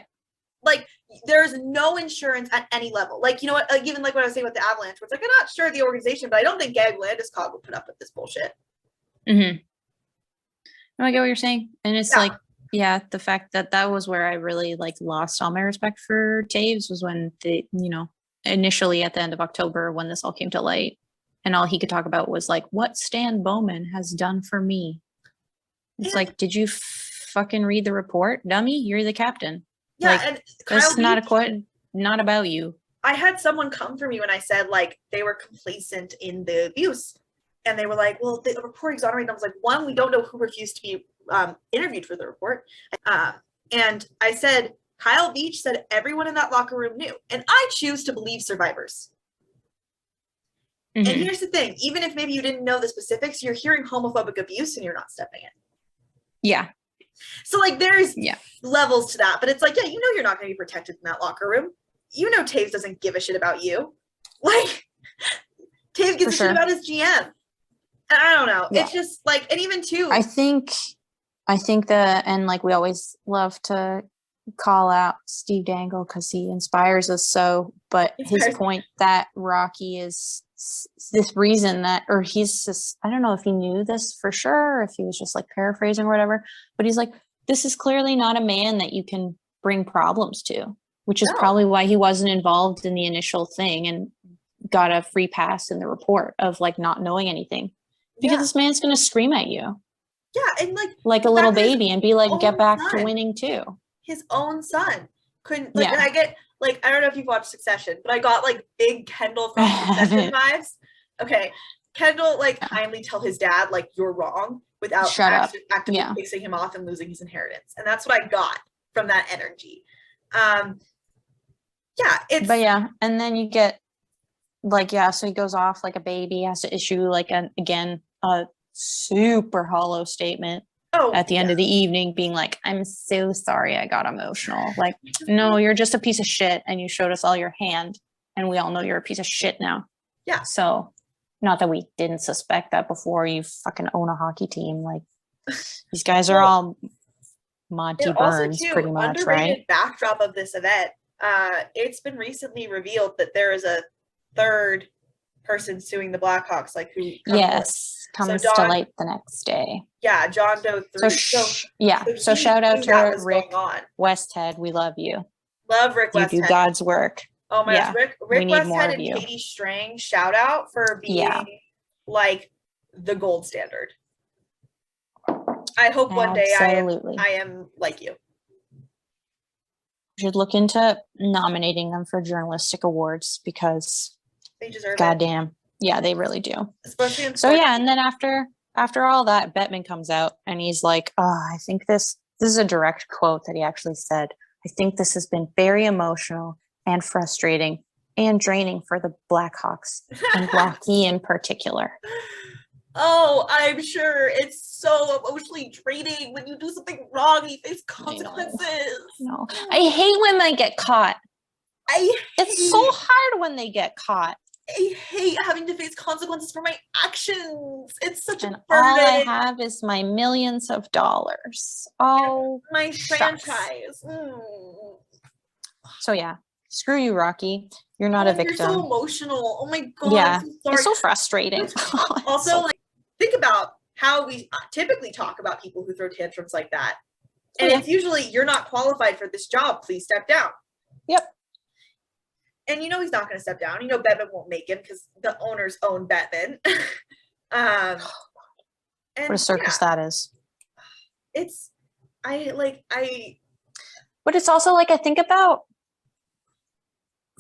Like, there's no insurance at any level. Like, you know what? Like, even like what I was saying with the Avalanche, where it's like, I'm not sure of the organization, but I don't think Gag Landeskog would put up with this bullshit. Mm-hmm. No, I get what you're saying. And it's like, the fact that was where I really like lost all my respect for Taves was when they, you know, initially at the end of October when this all came to light and all he could talk about was like what Stan Bowman has done for me. It's like, did you fucking read the report, dummy? You're the captain. Yeah, like, and that's not about you. I had someone come for me when I said like they were complacent in the abuse. And they were like, well, the report exonerated. I was like, one, we don't know who refused to be interviewed for the report. And I said, Kyle Beach said everyone in that locker room knew. And I choose to believe survivors. And here's the thing. Even if maybe you didn't know the specifics, you're hearing homophobic abuse and you're not stepping in. Yeah. So like there's Yeah. levels to that, but it's like, yeah, you know you're not going to be protected in that locker room. You know Taves doesn't give a shit about you. Like Taves gives a shit about his GM. And I don't know. Yeah. It's just like, and even too. I think that, and like we always love to call out Steve Dangle because he inspires us so, but his point that Rocky is this reason that, or he's just, I don't know if he knew this for sure, or if he was just like paraphrasing or whatever, but he's like, this is clearly not a man that you can bring problems to, which is probably why he wasn't involved in the initial thing and got a free pass in the report of like not knowing anything, because this man's going to scream at you. Yeah, and like a little baby and be like, get back to winning too. His own son couldn't, like, and I get, like, I don't know if you've watched Succession, but I got like big Kendall from Succession vibes. Okay, Kendall like kindly tell his dad like you're wrong without actively fixing him off and losing his inheritance, and that's what I got from that energy. And then you get like, so he goes off like a baby, has to issue like a super hollow statement at the end of the evening, being like, I'm so sorry I got emotional. Like, no, you're just a piece of shit and you showed us all your hand and we all know you're a piece of shit now. Yeah. So not that we didn't suspect that before. You fucking own a hockey team. Like these guys are all Monty Burns too, pretty much, right? Backdrop of this event. It's been recently revealed that there is a third person suing the Blackhawks, like who comes to light the next day. Yeah, John Doe 3. So shout out to Rick Westhead. We love you. Love Rick Westhead. You do God's work. Oh my gosh, Rick Westhead and Katie Strang, shout out for being like the gold standard. I hope one day I am like you. You should look into nominating them for journalistic awards because they deserve it. Goddamn. Yeah, they really do. Especially in sports. And then after all that, Bettman comes out and he's like, I think this is a direct quote that he actually said. I think this has been very emotional and frustrating and draining for the Blackhawks and Rocky in particular. Oh, I'm sure it's so emotionally draining when you do something wrong and you face consequences. No, I hate when they get caught. It's so hard when they get caught. I hate having to face consequences for my actions. It's such a burden. All I have is my millions of dollars. Oh, my franchise. So screw you, Rocky. You're not a victim. You're so emotional. Oh my god. Yeah, it's so frustrating. Also, like, think about how we typically talk about people who throw tantrums like that, and it's usually you're not qualified for this job. Please step down. Yep. And you know he's not going to step down. You know Bettman won't make him because the owners own Bettman. What a circus that is. But it's also like I think about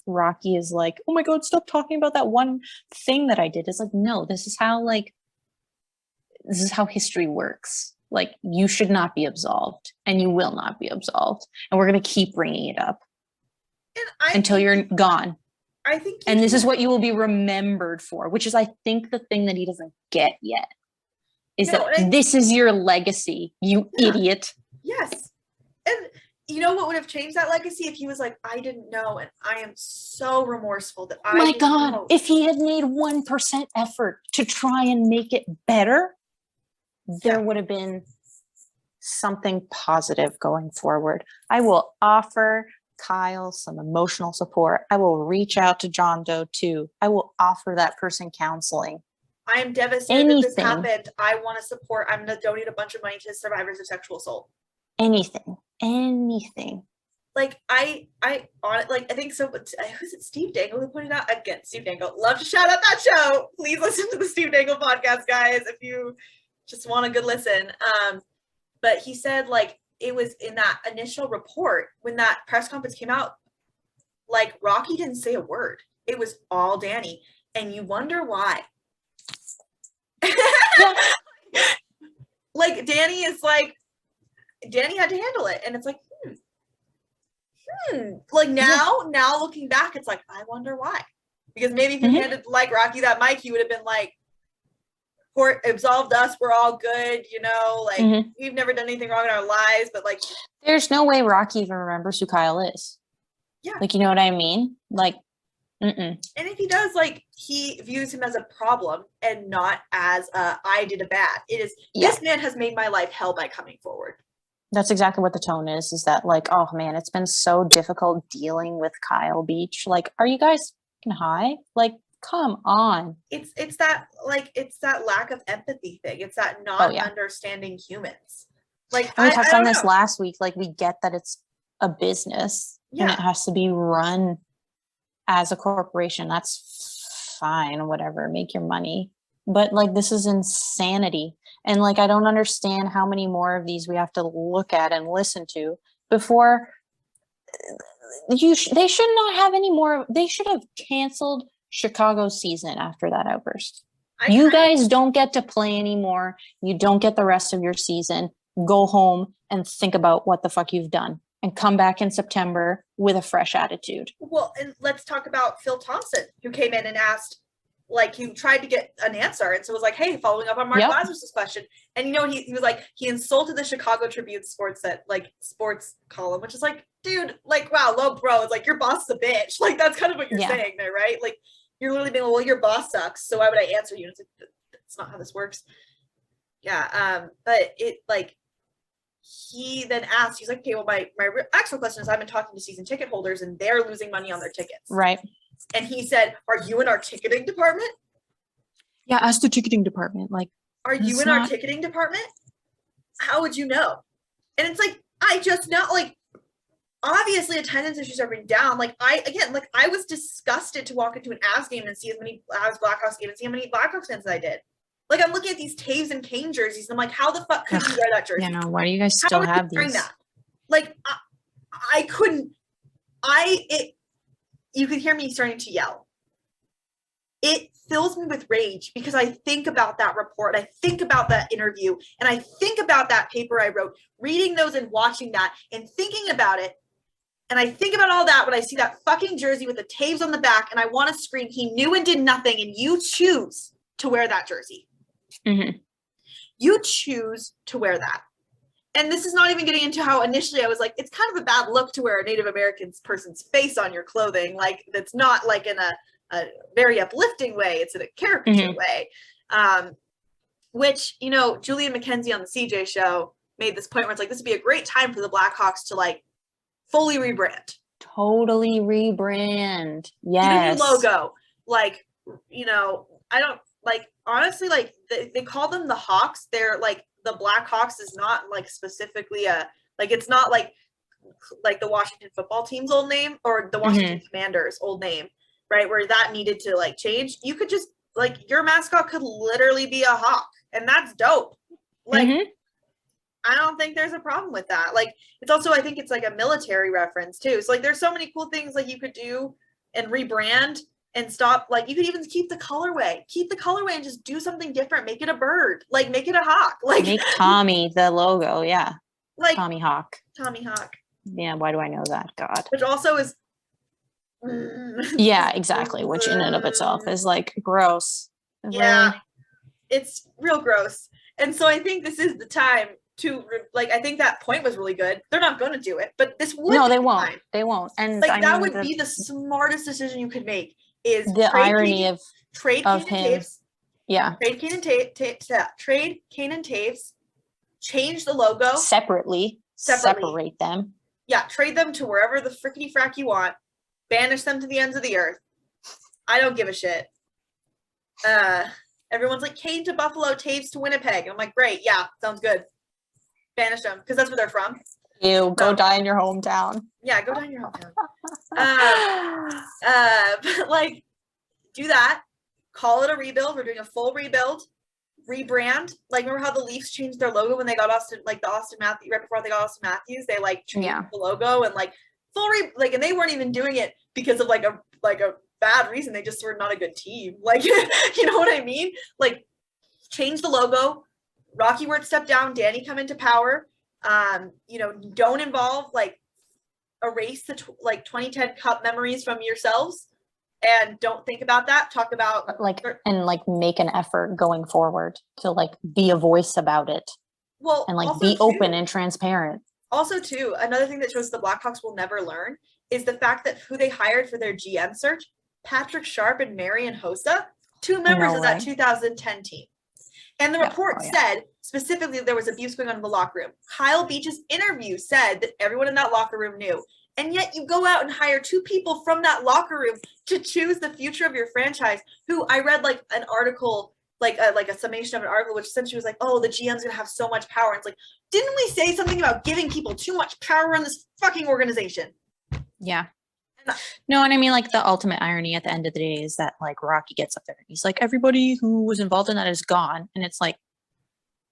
Rocky is like, oh my god, stop talking about that one thing that I did. It's like, no, this is how history works. Like you should not be absolved and you will not be absolved. And we're going to keep bringing it up. Until you're gone. I think this is what you will be remembered for, which is I think the thing that he doesn't get yet is that this is your legacy, you idiot. Yes. And you know what would have changed that legacy if he was like, I didn't know and I am so remorseful that I didn't know. If he had made 1% effort to try and make it better, there would have been something positive going forward. I will offer Kyle some emotional support. I will reach out to John Doe too. I will offer that person counseling. I am devastated that this happened. I want to support. I'm going to donate a bunch of money to survivors of sexual assault. Anything. Like I think so. Was it Steve Dangle who put it out? Again, Steve Dangle. Love to shout out that show. Please listen to the Steve Dangle podcast, guys, if you just want a good listen. But he said like it was in that initial report when that press conference came out, like Rocky didn't say a word. It was all Danny. And you wonder why. Like Danny had to handle it. And it's like, like now looking back, it's like, I wonder why. Because maybe if he handed like Rocky that mic, he would have been like, court absolved us, we're all good, you know, like we've never done anything wrong in our lives, but like there's no way Rocky even remembers who Kyle is. Yeah. Like, you know what I mean? Like, and if he does, like, he views him as a problem and not as I did a bad. It is this man has made my life hell by coming forward. That's exactly what the tone is that like, oh man, it's been so difficult dealing with Kyle Beach. Like, are you guys high? Like, come on. It's that lack of empathy thing. It's that not understanding humans. Like, we touched on this last week. Like, we get that it's a business and it has to be run as a corporation. That's fine, whatever, make your money. But like, this is insanity. And like, I don't understand how many more of these we have to look at and listen to before they should not have any more. They should have canceled Chicago's season after that outburst. You guys don't get to play anymore. You don't get the rest of your season. Go home and think about what the fuck you've done and come back in September with a fresh attitude. Well, and let's talk about Phil Thompson, who came in and asked, like, he tried to get an answer. And so was like, hey, following up on Mark Lazarus' question. And, you know, he was like, he insulted the Chicago Tribune sports column, which is like, dude, like, wow, low bro. It's like, your boss is a bitch. Like, that's kind of what you're saying there, right? Like, you're literally being, well, your boss sucks, so why would I answer you? And it's like, that's not how this works. Yeah, but it, like, he then asked, he's like, okay, well, my actual question is, I've been talking to season ticket holders and they're losing money on their tickets. Right. And he said, are you in our ticketing department? Yeah, ask the ticketing department. Like, are you in our ticketing department? How would you know? And it's like, I just know, like, obviously attendance issues are being down. Like, I was disgusted to walk into an Avs game and see as many Avs Blackhawks game and see how many Blackhawks fans I did. Like, I'm looking at these Taves and Kane jerseys. And I'm like, how the fuck could you wear that jersey? You know, why do you guys still have these? That? Like, I couldn't. You could hear me starting to yell. It fills me with rage because I think about that report, I think about that interview, and I think about that paper I wrote, reading those and watching that and thinking about it. And I think about all that when I see that fucking jersey with the Taves on the back, and I want to scream, he knew and did nothing, and you choose to wear that jersey. You choose to wear that. And this is not even getting into how initially I was like, it's kind of a bad look to wear a Native American person's face on your clothing. Like, that's not like in a very uplifting way. It's in a caricature way. Which, you know, Julian McKenzie on the CJ show made this point where it's like, this would be a great time for the Blackhawks to like fully rebrand. Totally rebrand. Yes. Get a new logo. Like, you know, I don't like, honestly, like they call them the Hawks. They're like, the Blackhawks is not like specifically it's not like the Washington football team's old name or the Washington Commanders old name, right? Where that needed to like change. You could just like, your mascot could literally be a hawk, and that's dope. Like, I don't think there's a problem with that. Like, it's also, I think it's like a military reference too. So like, there's so many cool things like you could do and rebrand and stop. Like, you could even keep the colorway and just do something different. Make it a bird, like make it a hawk, like make Tommy the logo. Yeah. Like Tommy Hawk. Yeah. Why do I know that? God. Which also is. Yeah, exactly. Which in and of itself is like gross. Yeah. Really? It's real gross. And so I think this is the time to like, I think that point was really good. They're not going to do it, but this would. No, they won't. They won't. And like, that would be the smartest decision you could make. Is the irony of Kane and Taves. Yeah. Trade Kane and Taves. Change the logo. Separate them. Yeah, trade them to wherever the frickety frack you want. Banish them to the ends of the earth. I don't give a shit. Everyone's like, Kane to Buffalo, Taves to Winnipeg. And I'm like, great, yeah, sounds good. Banish them, because that's where they're from. Go die in your hometown. Yeah, go die in your hometown. But like, do that. Call it a rebuild. We're doing a full rebuild. Rebrand. Like, remember how the Leafs changed their logo when they got Austin Matthews, right before they got Austin Matthews? They like changed the logo and like and they weren't even doing it because of like a bad reason. They just were not a good team. Like, you know what I mean? Like, change the logo. Rocky Ward step down. Danny come into power. You know, don't involve, like, erase the 2010 Cup memories from yourselves and don't think about that. Talk about like, and like make an effort going forward to like be a voice about it. Well, and like be open and transparent. Also, too, another thing that shows the Blackhawks will never learn is the fact that who they hired for their GM search, Patrick Sharp and Marian Hossa, 2 members of that 2010 team. And the report said specifically there was abuse going on in the locker room. Kyle Beach's interview said that everyone in that locker room knew. And yet you go out and hire 2 people from that locker room to choose the future of your franchise, who I read like an article, like a summation of an article, which essentially was like, oh, the GM's gonna have so much power. And it's like, didn't we say something about giving people too much power in this fucking organization? Yeah. No, and I mean, like, the ultimate irony at the end of the day is that, like, Rocky gets up there and he's like, everybody who was involved in that is gone. And it's like,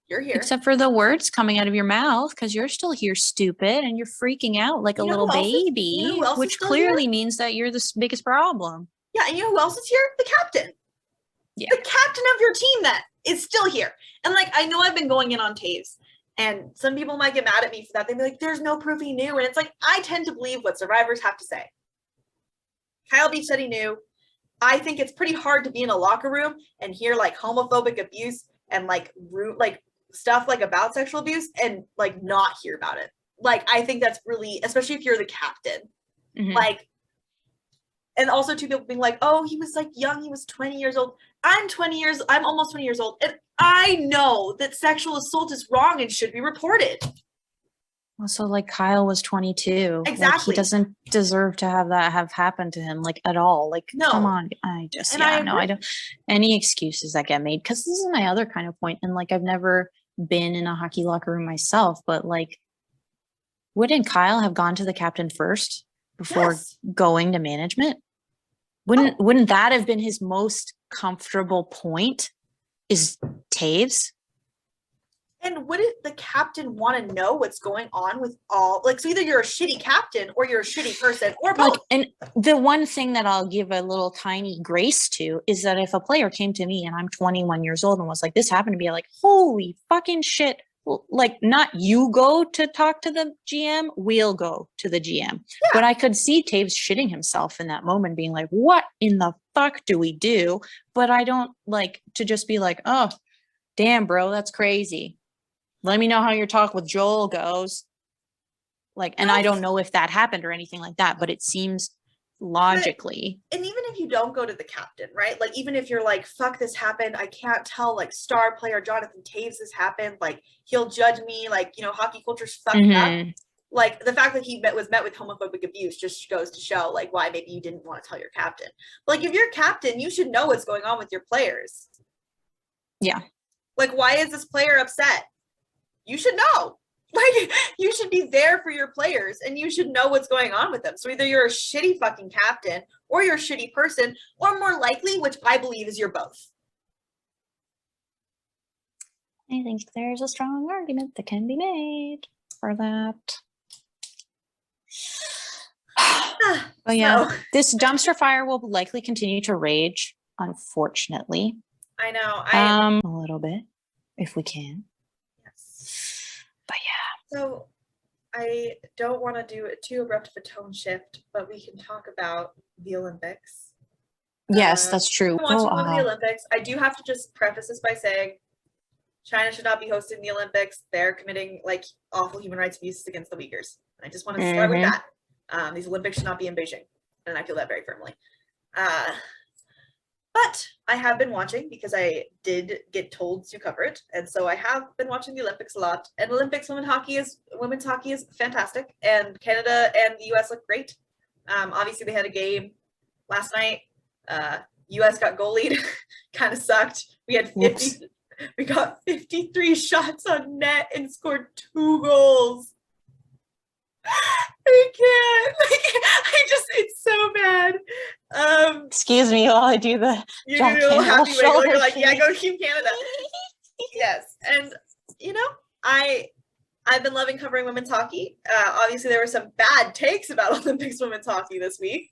you're here. Except for the words coming out of your mouth, because you're still here, stupid, and you're freaking out like a little baby, which clearly means that you're the biggest problem. Yeah, and you know who else is here? The captain. Yeah. The captain of your team that is still here. And, like, I know I've been going in on Taves, and some people might get mad at me for that. They'd be like, there's no proof he knew. And it's like, I tend to believe what survivors have to say. Kyle Beach said he knew. I think it's pretty hard to be in a locker room and hear like homophobic abuse and like stuff like about sexual abuse and like not hear about it. Like, I think that's really, especially if you're the captain, like, and also 2 people being like, oh, he was like young. He was 20 years old. I'm almost 20 years old. And I know that sexual assault is wrong and should be reported. Also, like, Kyle was 22. Exactly. Like, he doesn't deserve to have that have happened to him, like, at all. Like, no. Come on. I don't. Any excuses that get made, because this is my other kind of point. And, like, I've never been in a hockey locker room myself, but, like, wouldn't Kyle have gone to the captain first before going to management? Wouldn't that have been his most comfortable point, is Taves? And wouldn't the captain want to know what's going on with all, like, so either you're a shitty captain or you're a shitty person or both. Like, and the one thing that I'll give a little tiny grace to is that if a player came to me and I'm 21 years old and was like, this happened to me, like, holy fucking shit. Like, not you go to talk to the GM, we'll go to the GM. Yeah. But I could see Taves shitting himself in that moment, being like, what in the fuck do we do? But I don't like to just be like, oh, damn, bro, that's crazy. Let me know how your talk with Joel goes. Like, and I don't know if that happened or anything like that, but it seems logically. And even if you don't go to the captain, right? Like, even if you're like, fuck, this happened, I can't tell, like, star player Jonathan Taves this happened, like, he'll judge me, like, you know, hockey culture's fucked up. Like, the fact that he was met with homophobic abuse just goes to show, like, why maybe you didn't want to tell your captain. But, like, if you're captain, you should know what's going on with your players. Yeah. Like, why is this player upset? You should know. Like, you should be there for your players and you should know what's going on with them. So either you're a shitty fucking captain or you're a shitty person, or more likely, which I believe is you're both. I think there's a strong argument that can be made for that. But yeah, this dumpster fire will likely continue to rage, unfortunately. I know. A little bit, if we can. But yeah. So I don't want to do it too abrupt of a tone shift, but we can talk about the Olympics. Yes, that's true. Watching the Olympics, I do have to just preface this by saying China should not be hosting the Olympics. They're committing like awful human rights abuses against the Uyghurs. I just want to start with that. These Olympics should not be in Beijing, and I feel that very firmly. But I have been watching because I did get told to cover it. And so I have been watching the Olympics a lot. And women's hockey is fantastic. And Canada and the US look great. Obviously they had a game last night. US got goalied. Kind of sucked. We got 53 shots on net and scored 2 goals. I can't. It's so bad. Excuse me while I do the Jack Campbell shoulder. You're like, yeah, go Team Canada. Yes, and you know, I've been loving covering women's hockey. Obviously, there were some bad takes about Olympics women's hockey this week.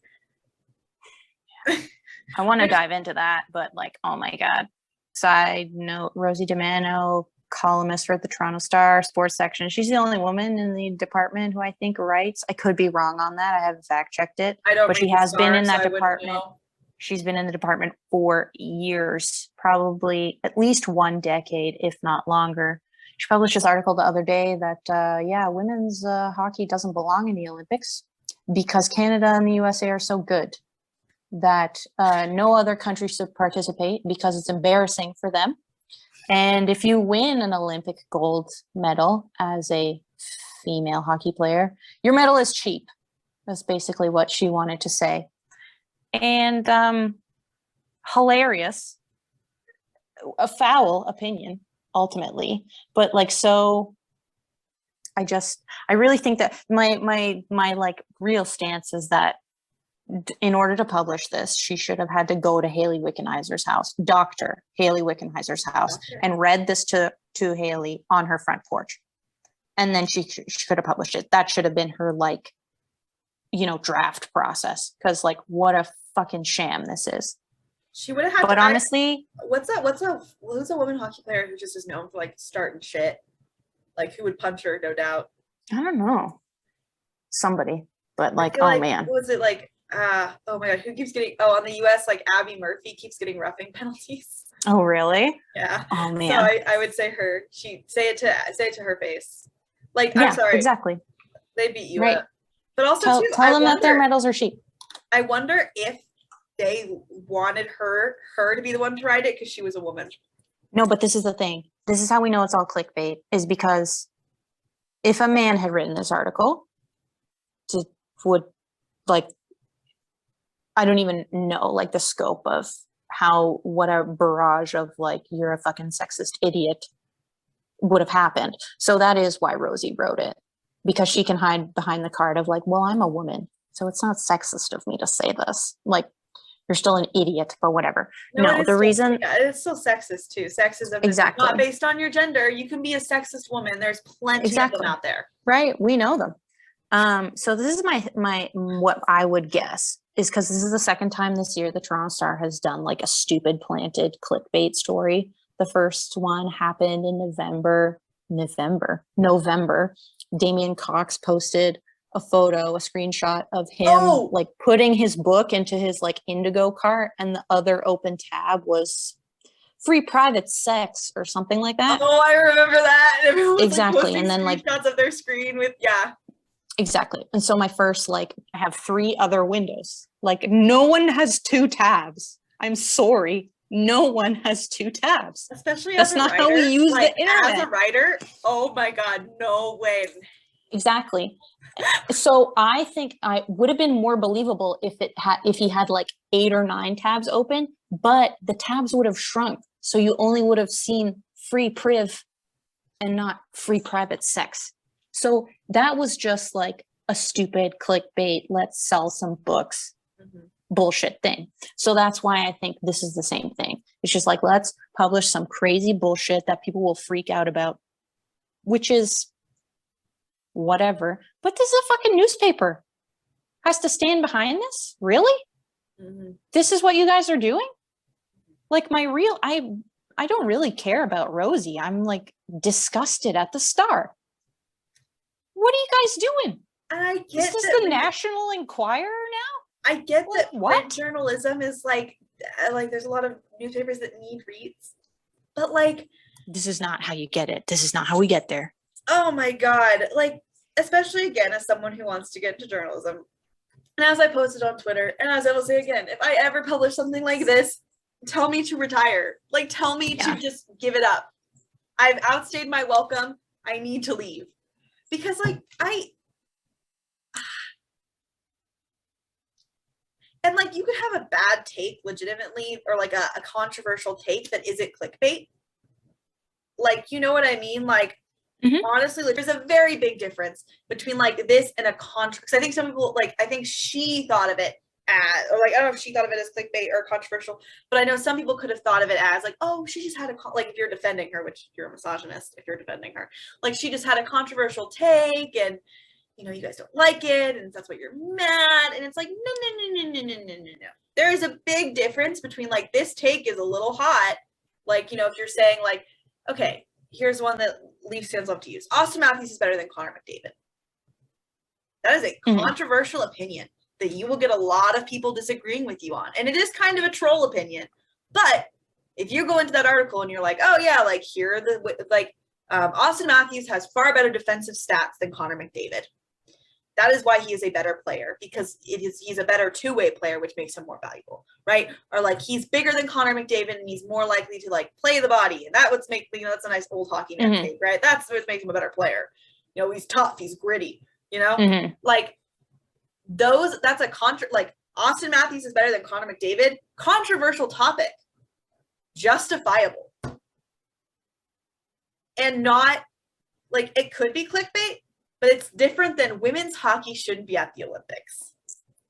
I want to dive into that, but like, oh my god. Side note: Rosie DiMano, columnist for the Toronto Star sports section. She's the only woman in the department who I think writes. I could be wrong on that. I haven't fact checked it. But she has been in that department. She's been in the department for years, probably at least 1 decade, if not longer. She published this article the other day that, women's hockey doesn't belong in the Olympics because Canada and the USA are so good that no other country should participate because it's embarrassing for them. And if you win an Olympic gold medal as a female hockey player, your medal is cheap. That's basically what she wanted to say. And hilarious, a foul opinion, ultimately. But like, so I really think that my like real stance is that in order to publish this, she should have had to go to Haley Wickenheiser's house, Dr. Haley Wickenheiser's house, and read this to Haley on her front porch. And then she could have published it. That should have been her, like, draft process. Because, like, what a fucking sham this is. She would have had But honestly, who's a woman hockey player who just is known for, like, starting shit? Like, who would punch her, no doubt? I don't know. Somebody. But, like, oh, man. Was it, like, oh my god, who keeps getting, on the US, like, Abby Murphy keeps getting roughing penalties. Oh, really? Yeah. Oh, man. So I would say her. Say it to her face. Like, yeah, I'm sorry. Exactly. They beat you right. up. But also, tell them that their medals are cheap. I wonder if they wanted her to be the one to write it because she was a woman. No, but this is the thing. This is how we know it's all clickbait, is because if a man had written this article, would, like, I don't even know, like, the scope of what a barrage of, like, you're a fucking sexist idiot would have happened. So that is why Rosie wrote it, because she can hide behind the card of, like, well, I'm a woman, so it's not sexist of me to say this. Like, you're still an idiot, but whatever. No, the reason... Yeah, it's still sexist, too. Sexism is not based on your gender. You can be a sexist woman. There's plenty of them out there. Right, we know them. So this is my what I would guess is, because this is the second time this year the Toronto Star has done, like, a stupid planted clickbait story. The first one happened in November. Damien Cox posted a screenshot of him like putting his book into his, like, Indigo cart, and the other open tab was free private sex or something like that. Oh, I remember that. Everyone was, exactly, like, and then, like, screenshots of their screen with Exactly. And so my first, like, I have 3 other windows. Like, no one has 2 tabs. I'm sorry. No one has 2 tabs. Especially that's not how we use the internet. As a writer, oh my god, no way. Exactly. So I think I would have been more believable if he had like 8 or 9 tabs open, but the tabs would have shrunk. So you only would have seen free priv and not free private sex. So that was just like a stupid clickbait, let's sell some books bullshit thing. So that's why I think this is the same thing. It's just like, let's publish some crazy bullshit that people will freak out about, which is whatever. But this is a fucking newspaper. Has to stand behind this? Really? This is what you guys are doing? Like, I don't really care about Rosie. I'm, like, disgusted at the Star. What are you guys doing? And I get this is the National Enquirer now? I get like, that what? journalism is like there's a lot of newspapers that need reads. But, like, this is not how you get it. This is not how we get there. Oh my god. Like, especially again as someone who wants to get into journalism. And as I posted on Twitter, and as I will say again, if I ever publish something like this, tell me to retire. Like, tell me to just give it up. I've outstayed my welcome. I need to leave. Because, like, and, like, you could have a bad take legitimately, or, like, a controversial take that isn't clickbait. Like, you know what I mean? Like, honestly, like, there's a very big difference between, like, this and a because I think some people, like, I think she thought of it as, or, like, I don't know if she thought of it as clickbait or controversial, but I know some people could have thought of it as, like, oh, she just had like, if you're defending her, which you're a misogynist if you're defending her, like, she just had a controversial take, and, you know, you guys don't like it, and that's why you're mad, and it's like, no. There is a big difference between, like, this take is a little hot, like, you know, if you're saying, like, okay, here's one that Leafs fans love to use. Austin Matthews is better than Connor McDavid. That is a controversial opinion. that you will get a lot of people disagreeing with you on. And it is kind of a troll opinion. But if you go into that article and you're like, oh yeah, like here are the, like Austin Matthews has far better defensive stats than Connor McDavid. That is why he is a better player, because he's a better two-way player, which makes him more valuable, right? Or like he's bigger than Connor McDavid and he's more likely to like play the body. And that what's make, you know, that's a nice old hockey man thing, right? That's what makes him a better player. You know, he's tough, he's gritty, you know? Like that's a like Austin Matthews is better than Connor McDavid. Controversial topic. Justifiable. And not like it could be clickbait, but it's different than women's hockey shouldn't be at the Olympics.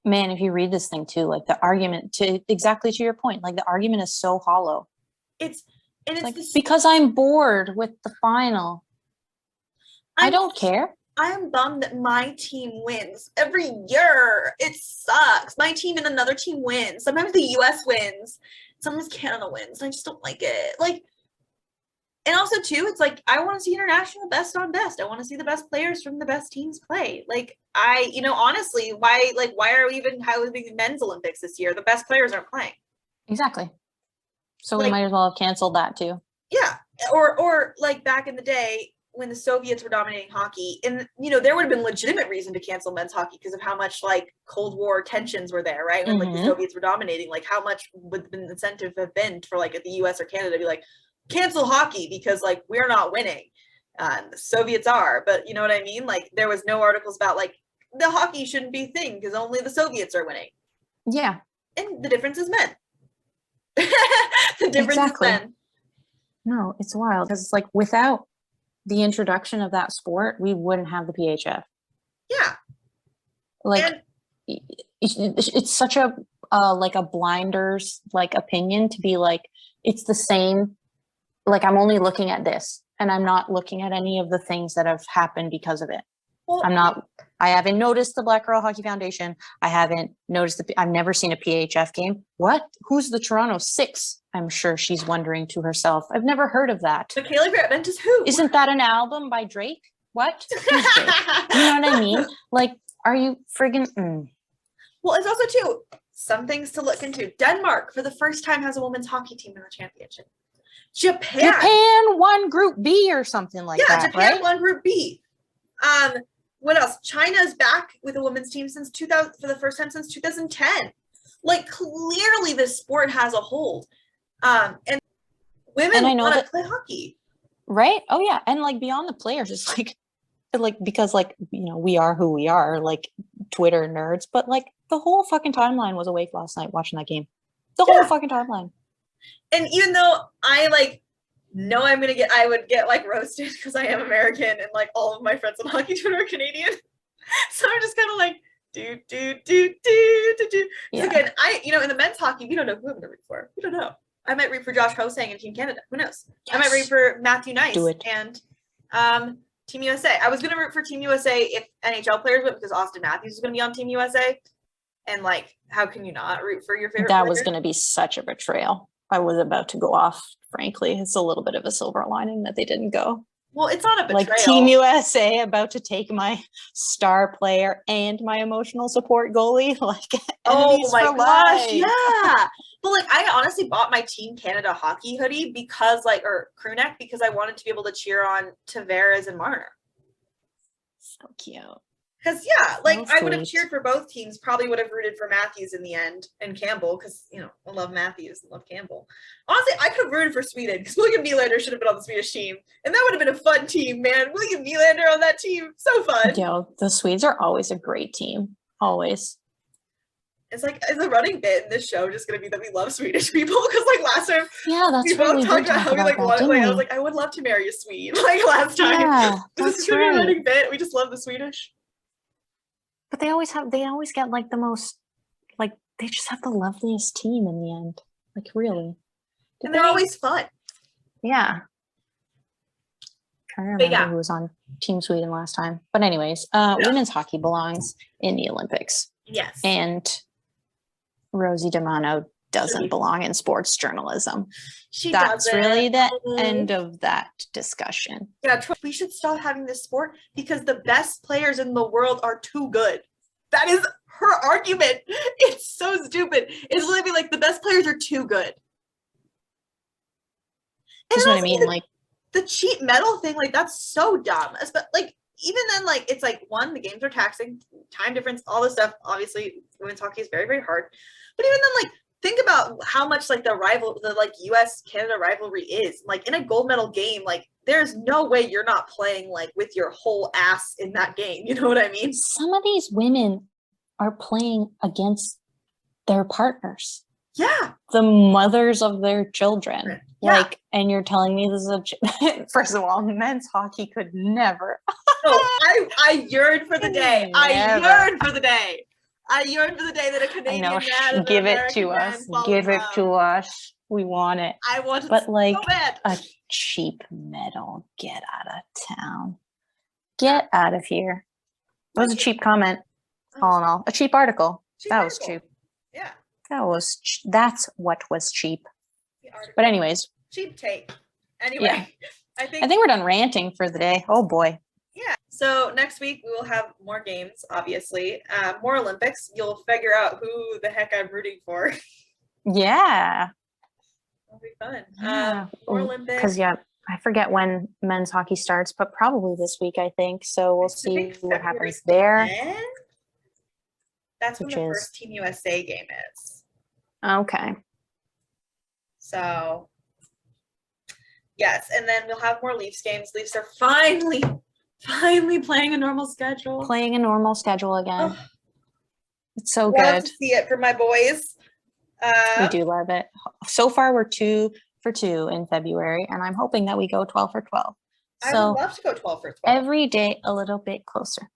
Man, if you read this thing too, like the argument to exactly to your point, like the argument is so hollow. It's like, because I'm bored with the final. I don't care. I am bummed that my team wins every year. It sucks. My team and another team wins. Sometimes the US wins. Sometimes Canada wins. I just don't like it. Like, and also too, it's like, I want to see international best on best. I want to see the best players from the best teams play. Like you know, honestly, why are we even having men's Olympics this year? The best players aren't playing. Exactly. So like, we might as well have canceled that too. Yeah. Or like back in the day when the Soviets were dominating hockey, and you know, there would have been legitimate reason to cancel men's hockey because of how much like Cold War tensions were there, right? When like the Soviets were dominating, like how much would the incentive have been for like the US or Canada to be like, cancel hockey because like we're not winning, the Soviets are. But you know what I mean, like there was no articles about like the hockey shouldn't be a thing because only the Soviets are winning. Yeah. And the difference is men. The difference is men. No, it's wild because it's like without the introduction of that sport, we wouldn't have the PHF. Yeah. Like it's such a like a blinders like opinion to be like it's the same. Like I'm only looking at this and I'm not looking at any of the things that have happened because of it. Well, I haven't noticed the Black Girl Hockey Foundation. I haven't noticed I've never seen a PHF game. What? Who's the Toronto Six? I'm sure she's wondering to herself. I've never heard of that. Michaela Grattman is who? Isn't that an album by Drake? What? Who's Drake? You know what I mean? Like, are you friggin' Well, it's also too, some things to look into. Denmark, for the first time, has a women's hockey team in the championship. Japan won Group B or something like that. Yeah, Japan won Group B. What else? China's back with a women's team since 2000 for the first time since 2010. Like clearly, this sport has a hold, and women want to play hockey, right? Oh yeah, and like beyond the players, it's like because like you know we are who we are, like Twitter nerds, but like the whole fucking timeline was awake last night watching that game. The whole fucking timeline. And even though I like know I would get like roasted because I am American and like all of my friends on hockey Twitter are Canadian. So I'm just kind of like do. Yeah. Again, you know, in the men's hockey, we don't know who I'm gonna root for. We don't know. I might root for Josh Hosang and Team Canada. Who knows? Yes. I might root for Matthew Nice and Team USA. I was gonna root for Team USA if NHL players went because Austin Matthews is gonna be on Team USA. And like, how can you not root for your favorite player? Was gonna be such a betrayal. I was about to go off, frankly. It's a little bit of a silver lining that they didn't go. Well, it's not a betrayal. Like Team USA about to take my star player and my emotional support goalie. Like, oh my gosh, yeah. But like, I honestly bought my Team Canada hockey hoodie because or crew neck because I wanted to be able to cheer on Tavares and Marner. So cute. Because I would have cheered for both teams. Probably would have rooted for Matthews in the end and Campbell because you know I love Matthews and love Campbell. Honestly, I could have rooted for Sweden because William Nylander should have been on the Swedish team, and that would have been a fun team, man. William Nylander on that team, so fun. Yo, the Swedes are always a great team. Always. It's like is a running bit in this show just gonna be that we love Swedish people because like last time we both talked about how we like wanted. Like I was like I would love to marry a Swede like last time. Yeah, this is gonna be a running bit. We just love the Swedish. But they always get like the most, like they just have the loveliest team in the end. Like really. And they're always fun. Yeah. Trying to remember who was on Team Sweden last time. But anyways, women's hockey belongs in the Olympics. Yes. And Rosie DiMano doesn't belong in sports journalism. That's really the end of that discussion. Yeah, we should stop having this sport because the best players in the world are too good. That is her argument. It's so stupid. It's literally like the best players are too good. That's what I mean. Like the cheap medal thing, like that's so dumb. But like even then, like it's like one, the games are taxing, time difference, all this stuff. Obviously, women's hockey is very, very hard. But even then, like think about how much like the like U.S. Canada rivalry is. Like in a gold medal game, like there's no way you're not playing like with your whole ass in that game. You know what I mean? Some of these women are playing against their partners. Yeah. The mothers of their children. Yeah. Like, and you're telling me this is first of all, men's hockey could never. I yearn for the day. Never. I yearn for the day. I yearn for the day that a Canadian man and give an it to American us. man fall Give in it love. to us. We want it. I want it but like so bad. a cheap medal. Get out of town. Get out of here. It was a cheap comment. All in all, a cheap article. That was cheap. Yeah. That's what was cheap. But anyways, cheap take. Anyway, yeah. I think we're done ranting for the day. Oh boy. Yeah. So next week we will have more games, obviously, more Olympics. You'll figure out who the heck I'm rooting for. Yeah. It'll be fun. Yeah. More Olympics. Because I forget when men's hockey starts, but probably this week, I think. So we'll see what happens there. 10? That's when the first Team USA game is. Okay. So, yes. And then we'll have more Leafs games. Leafs are finally playing a normal schedule. Playing a normal schedule again. Oh. It's so Love good. to see it for my boys. We do love it. So far, we're 2 for 2 in February, and I'm hoping that we go 12 for 12. I would love to go 12 for 12. Every day, a little bit closer.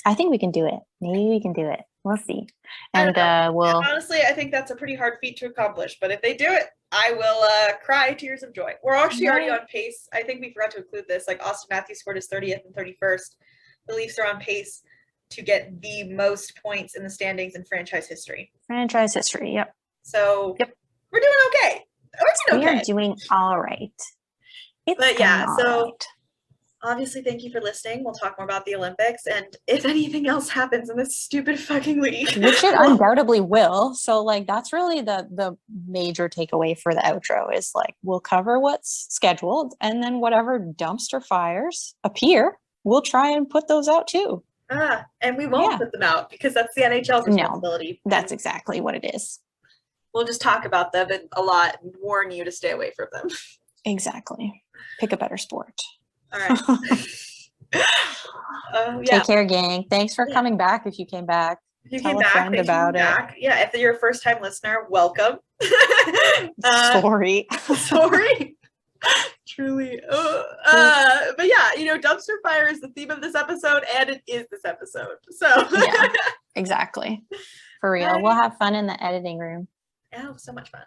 I think we can do it. Maybe we can do it. We'll see. And we'll. Honestly, I think that's a pretty hard feat to accomplish. But if they do it, I will cry tears of joy. We're actually already on pace. I think we forgot to include this. Like Austin Matthews scored his 30th and 31st. The Leafs are on pace to get the most points in the standings in franchise history. Franchise history. Yep. So we're doing okay. We are doing all right. But yeah, so obviously, thank you for listening. We'll talk more about the Olympics, and if anything else happens in this stupid fucking league, which it undoubtedly will. So, like, that's really the major takeaway for the outro is like we'll cover what's scheduled, and then whatever dumpster fires appear, we'll try and put those out too. And we won't put them out because that's the NHL's responsibility. No, that's exactly what it is. We'll just talk about them a lot and warn you to stay away from them. Exactly. Pick a better sport. All right. Take care, gang. Thanks for coming back. If you came back, if you came back, friend about it. Yeah, if you're a first-time listener, welcome. Sorry. Truly. But yeah, dumpster fire is the theme of this episode, and it is this episode. So yeah, exactly. For real, we'll have fun in the editing room. Oh, so much fun.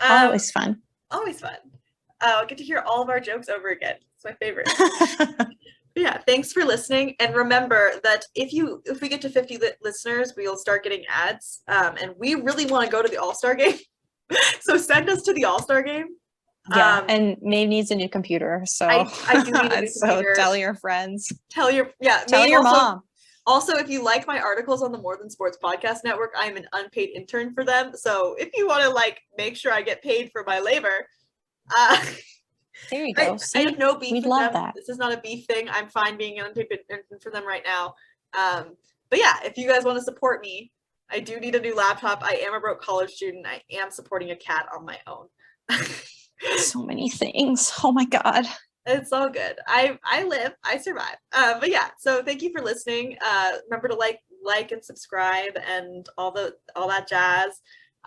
Always fun. Always fun. I'll get to hear all of our jokes over again. It's my favorite. Yeah, thanks for listening. And remember that if we get to 50 listeners, we'll start getting ads. And we really want to go to the All-Star game. So send us to the All-Star game. Yeah, and Maeve needs a new computer. So I do need a new computer. So tell your friends. Tell your mom. Also, if you like my articles on the More Than Sports Podcast Network, I'm an unpaid intern for them. So if you want to make sure I get paid for my labor, there you go. I have no beef with them. That. This is not a beef thing. I'm fine being an unpaid intern for them right now. But yeah, if you guys want to support me, I do need a new laptop. I am a broke college student. I am supporting a cat on my own. So many things. Oh my God. It's all good. I live, I survive. But yeah, so thank you for listening. Remember to like and subscribe and all that jazz.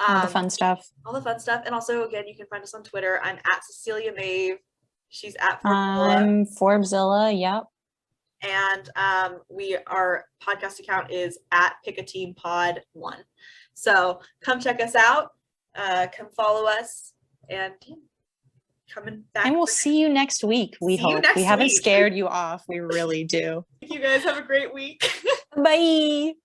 All the fun stuff. And also, again, you can find us on Twitter. I'm at Cecilia Maeve. She's at Forbezilla. Forbezilla, yep. And our podcast account is at Pick a Team Pod 1. So come check us out. Come follow us. And coming back. And we'll see you next week. We hope. We haven't scared you off. We really do. You guys have a great week. Bye.